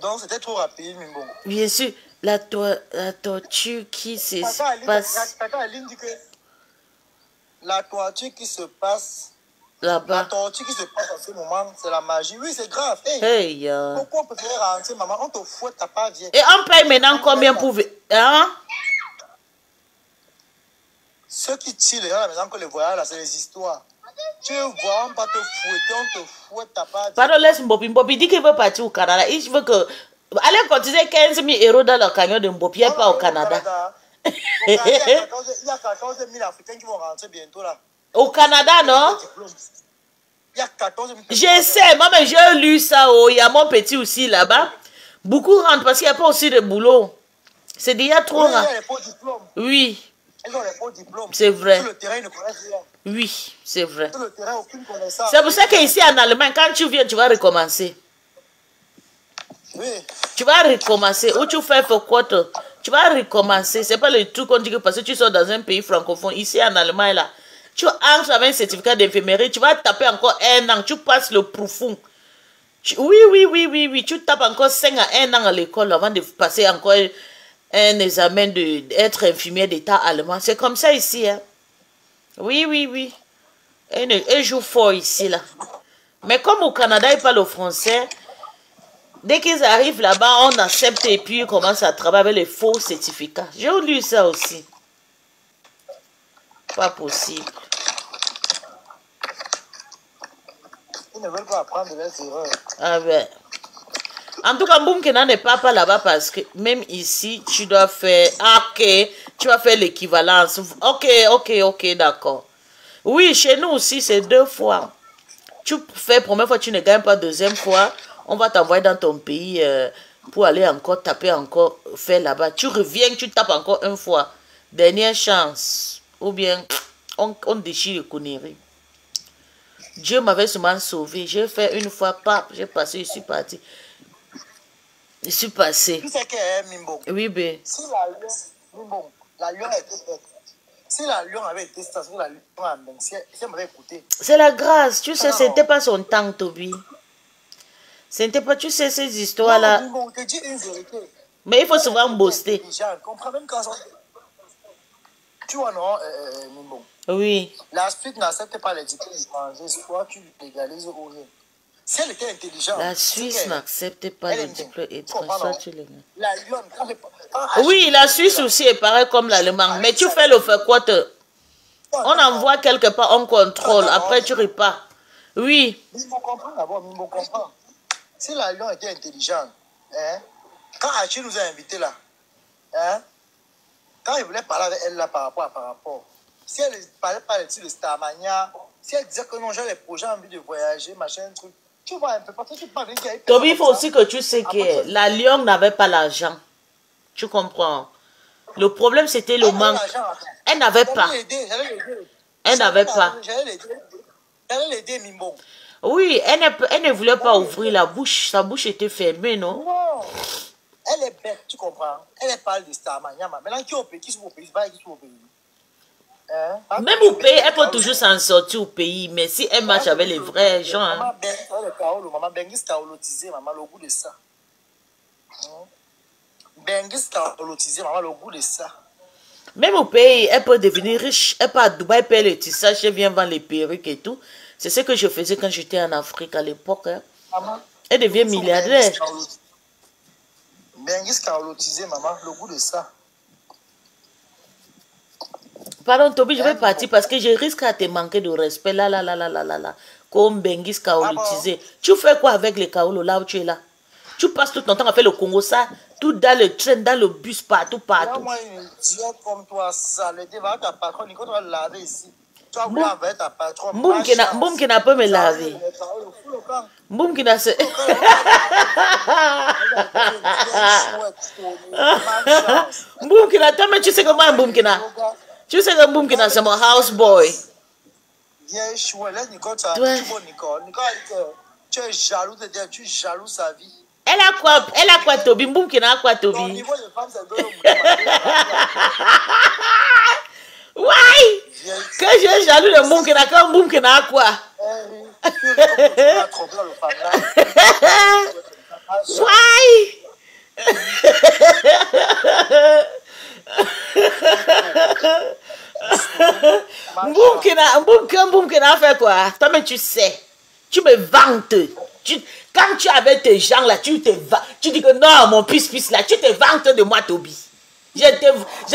Donc, c'était trop rapide, mais bon. Bien sûr, la torture qui se passe Tata Aline dit que la torture qui se passe, la là-bas. torture qui se passe en ce moment, c'est la magie. Oui, c'est grave. Hey, Hey, pourquoi on peut faire rentrer, maman? On te fouette, t'as pas bien. Et on paye maintenant combien pour... Hein? Ceux qui tirent les gens à la maison, que les voyages, là, c'est les histoires. Tu vois, on va te fouetter, on te fouette, t'as pas bien. Pardon, laisse Mbopi. Mbopi dit qu'il veut partir au Canada. Il veut que... Allez cotiser 15 000 € dans le camion de Mbopi, il n'est pas au Canada. Il y a 14 000 Africains qui vont rentrer bientôt là. Au Canada, non? Il y a 14 000. Je sais, moi, mais j'ai lu ça. Oh, il y a mon petit aussi là-bas. Beaucoup rentrent parce qu'il n'y a pas aussi de boulot. C'est déjà trop Oui, il y rare. a les faux diplômes. Oui, Ils ont les faux diplômes. c'est vrai. Sur le terrain, ils ne connaissent rien. Oui, c'est vrai. Sur le terrain, aucune connaissance. C'est pour ça qu'ici en Allemagne, quand tu viens, tu vas recommencer. Oui. Tu vas recommencer. Ou tu fais quoi? Tu vas recommencer. C'est pas le truc qu'on dit que parce que tu sors dans un pays francophone. Ici en Allemagne, là, tu entres avec un certificat d'infirmerie, tu vas taper encore 1 an. Tu passes le profond. Oui. Tu tapes encore 5 à 1 an à l'école avant de passer encore un examen d'être infirmière d'État allemand. C'est comme ça ici. Hein? Oui. Un jour fort ici, là. Mais comme au Canada, ils parlent au français, dès qu'ils arrivent là-bas, on accepte et puis ils commencent à travailler avec les faux certificats. J'ai lu ça aussi. Pas possible. Ils ne veulent pas apprendre de leurs erreurs. Ah ben. En tout cas, Mboumkena n'est pas là-bas parce que même ici, tu dois faire... Ah, ok, tu vas faire l'équivalence. Ok, d'accord. Oui, chez nous aussi, c'est 2 fois. Tu fais première fois, tu ne gagnes pas deuxième fois. On va t'envoyer dans ton pays pour aller encore taper, encore faire là-bas. Tu reviens, tu tapes encore 1 fois. Dernière chance. Ou bien, on déchire les conneries. Dieu m'avait souvent sauvé. J'ai fait 1 fois, pap, j'ai passé, je suis parti. Je suis passé. Tu sais que Mimbo. Oui, ben. Si la lion était bête. Si la lion avait été station, la lion a même, si elle m'avait écouté. C'est la grâce. Tu sais, c'était pas son temps, Toby. C'était pas, tu sais, ces histoires-là. Non, te dis une vérité. Mais il faut souvent booster. Comprends même quand tu vois, non, Mimbo. Oui. La suite n'accepte pas les diplômes étrangers, soit tu légalises ou rien. Si elle était intelligente. La Suisse n'accepte pas les diplômes étrangers. La lionne, oui, la Suisse aussi est pareil comme l'Allemagne. Mais tu fais le fait quoi? On envoie quelque part, on contrôle. Après, tu repars. Oui. Mimbo comprend d'abord, Mimbo comprend. Si la lion était intelligente, hein, quand Hachi nous a invités là, hein, quand il voulait parler avec elle là par rapport, si elle ne parlait pas de Starmania, si elle disait que non, j'ai les projets, envie de voyager, machin, truc, tu vois un peu, parce que tu parles qu'il y a eu Toby, il faut aussi que tu sais que la Lyon n'avait pas l'argent. Tu comprends? Le problème, c'était le manque. Elle n'avait pas. Elle n'avait pas. J'allais l'aider, Mimbo. Oui, elle ne voulait pas ouvrir la bouche. Sa bouche était fermée, non? Non. Elle est bête, tu comprends? Elle parle de Starmania. Maintenant, qui est au pays? Qui sont au pays? Qui sont au pays? Hein? Même au pays, elle peut toujours s'en sortir au pays. Mais si elle marche avec les vrais gens... Maman Bengis Kaolotisé, maman, le goût de ça. Bengis Kaolotisé, maman, le goût de ça. Même au pays, elle peut devenir riche. Elle peut à Dubaï payer le tissage, elle vient vendre les perruques et tout. C'est ce que je faisais quand j'étais en Afrique à l'époque. Hein. Elle devient milliardaire. Bengis Kaolotisé, maman, le goût de ça. Pardon, Toby, je vais partir parce que je risque à te manquer de respect. Là. Comme Bengis Kaolotisé. Bon. Tu fais quoi avec les Kaolo là où tu es là? Tu passes tout ton temps à faire le Congo, ça, tout dans le train, dans le bus, partout. Là, moi, une idiot comme toi, ça, le débat, ta patronne, quand tu vas laver ici, tu vas vouloir avec ta patronne. Mboum qui n'a pas me laver. Mboum qui n'a se... Mboum qui n'a... Mais tu sais comment Mboum qui n'a... Tu sais que Mboum qui n'a, c'est mon houseboy. Viens chouette, laisse Nicole, Nicole, tu es jaloux de dire, tu es jaloux sa vie. Elle a quoi, Toby? Mboum qui n'a quoi, Toby? Au niveau de femme, c'est Ouais. Que j'ai jaloux de Mboumkena, quand Mboumkena a quoi? Ouais. Mboumkena fait quoi? Toi-même, tu sais. Tu me vantes. Quand tu es avec tes gens là, tu dis que non, mon pisse là, tu te vantes de moi, Toby. Je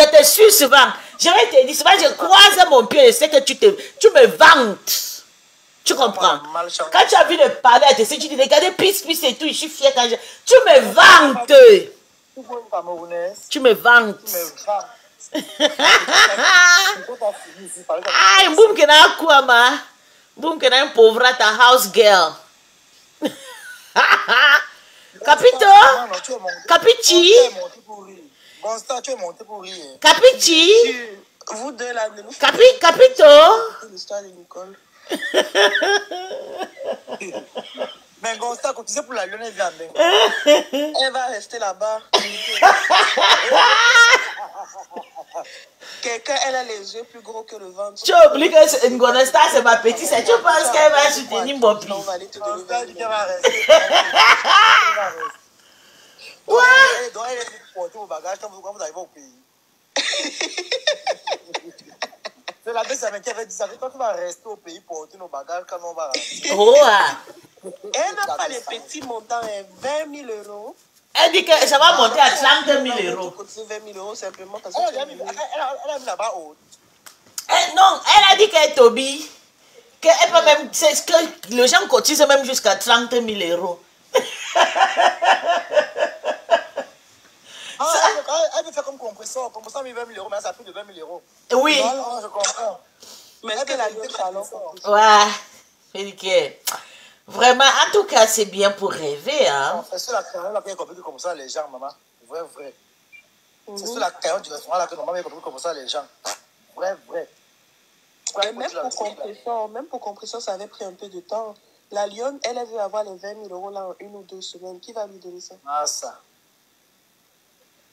te suis souvent. Je vais te dire, souvent, je croise mon pied, je sais que tu me vantes. Tu comprends? Quand tu as vu le parler à tes tu dis, regardez, pisse et tout, je suis fier quand je... Tu me vantes. Tu me vantes. Ah, Mboumkena quoi, ma? Mboumkena un pauvre ta house girl. Capito? Capici? Capici? Vous deux là, Capito? l'histoire de Nicole. Mais Gonsta, quand tu sais pour la Lyonnaise, elle va rester là-bas. Quelqu'un, elle a les yeux plus gros que le ventre. Tu oublies que Gonsta, c'est ma petite, tu penses qu'elle va soutenir mon pied? Ouais. Donc, elle est portée au bagage quand vous arrivez au pays. C'est la baisse qui avait dit ça. Quand tu vas rester au pays porter nos bagages quand on va rentrer. Oh, elle n'a pas les petits montants, 20 000 euros. Elle dit que ça va monter à 30 000 euros. 20 000 euros simplement parce que elle a mis là-bas haut. Non, elle a dit qu'elle est Toby. Qu'elle peut même, c'est que les gens cotisent même jusqu'à 30 000 euros. Elle veut faire comme compresseur. Compresseur, 20 000 euros, mais ça a plus de 20 000 euros. Oui. Non, je comprends. Mais est-ce qu'elle a dit ça alors? Ouais. Vraiment, en tout cas, c'est bien pour rêver. Hein? C'est sur la carrière qui est compris comme ça, les gens, maman. Vrai. C'est sur la carrière du restaurant là que maman est compris comme ça, les gens. Vrai. Même pour compresseur, ça avait pris un peu de temps. La Lyon, elle veut avoir les 20 000 euros là en 1 ou 2 semaines. Qui va lui donner ça? Ah, ça.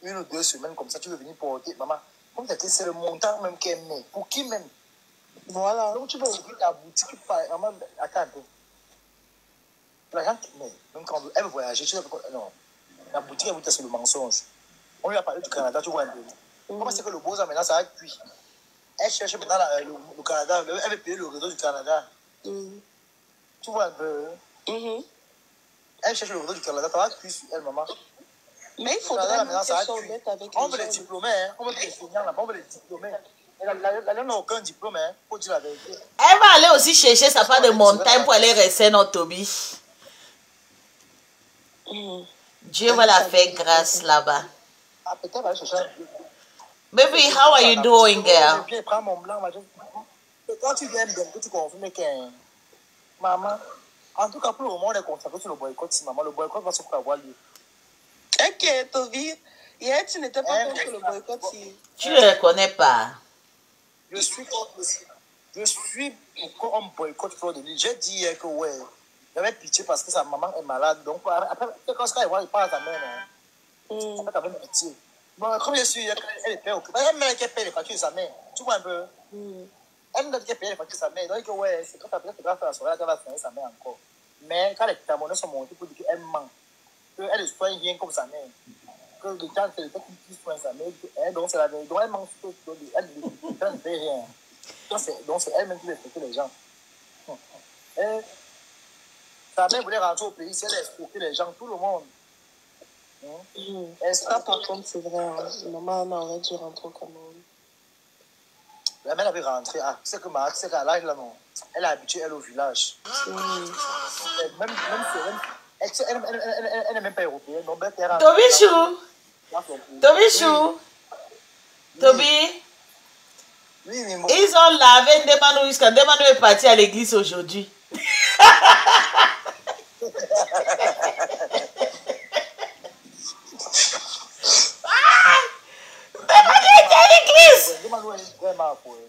1 ou 2 semaines comme ça, tu veux venir porter, maman. Comme c'est le montant même qu'elle met. Pour qui même? Voilà. Donc tu vas ouvrir ta boutique, maman, attends un peu. La gente, mais même quand elle veut voyager, tu sais, non. La boutique, elle vous dit c'est le mensonge. On lui a parlé du Canada, tu vois un peu. Comment c'est que le beau maintenant, ça va cuire? Elle cherche maintenant le Canada, elle veut payer le réseau du Canada. Tu vois un peu. Elle cherche le réseau du Canada, ça va cuire sur elle, maman. Mais il faudrait maintenant, ça va cuire. On veut les diplômés, hein. On veut les enseignants là-bas, on veut les diplômés. Elle n'a aucun diplôme, hein. Faut dire la vérité. Elle va aller aussi chercher sa part de montagne pour aller rester dans Toby. Dieu va la faire grâce là-bas. Baby, how are you doing, girl? Quand tu viens que tu confirmes que maman, en tout cas pour le moment, on est consacré sur le boycott. Si maman, le boycott va se faire avoir lieu. Ok, Toby, hier tu n'étais pas contre le boycott. Tu ne le reconnais pas. Je suis pour un boycott Fleur de Lys. J'ai dit hier que ouais. J'avais pitié parce que sa maman est malade. Donc, après, quand il parle à sa mère, ça fait quand même pitié. Bon, comme je suis, elle est préoccupée. Elle m'a dit qu'elle paye les factures de sa mère. Tu vois un peu? Elle m'a dit qu'elle paye les factures de sa mère. Donc, ouais, c'est quand elle va faire la soirée, elle va soigner sa mère encore. Mais quand les Camerounais sont montés pour dire qu'elle ment, qu'elle ne soigne rien comme sa mère, que les gens, c'est le fait qu'ils soignent sa mère, donc c'est la vérité. Donc, elle ment sur tout, elle ne fait rien. Donc, c'est elle-même qui respecte les gens. Sa mère voulait rentrer au pays, si elle a escroqué les gens, tout le monde. Ça, par contre, c'est vrai. Maman aurait dû rentrer au Cameroun. La mère avait rentré. Ah, c'est que Marc, c'est qu'à l'âge là, non. Elle est habituée, elle, au village. Elle n'est même pas européenne. Tobichou! Toby! Ils ont lavé Ndemano jusqu'à Ndemano est parti à l'église aujourd'hui.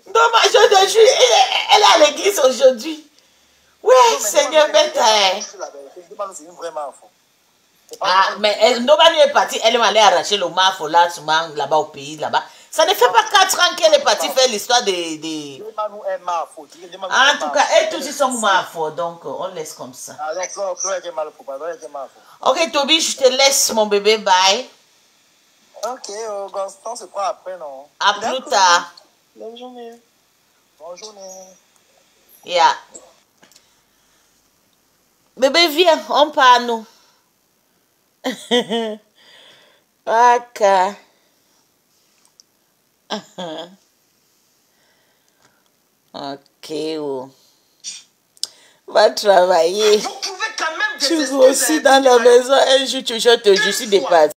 Dommage, je te jure, elle est à l'église aujourd'hui. Ouais, Seigneur, bête. Ah, mais Ndemano est parti, elle est allée arracher le mafo là-bas au pays, là-bas. Ça ne fait pas 4 ans qu'elle est partie faire l'histoire de... En tout cas, elles tous ils sont marfaux, donc on laisse comme ça. Ok, Toby, je te laisse, mon bébé, bye. Ok, Gaston, c'est quoi après, non? À plus tard. Bonne journée. Bonne journée. Yeah. Bébé, viens, on parle, nous. Ok. Ok. Oh. Va travailler. Vous pouvez quand même Tu vas aussi dans la maison un jour, je te jure, je suis dépassée.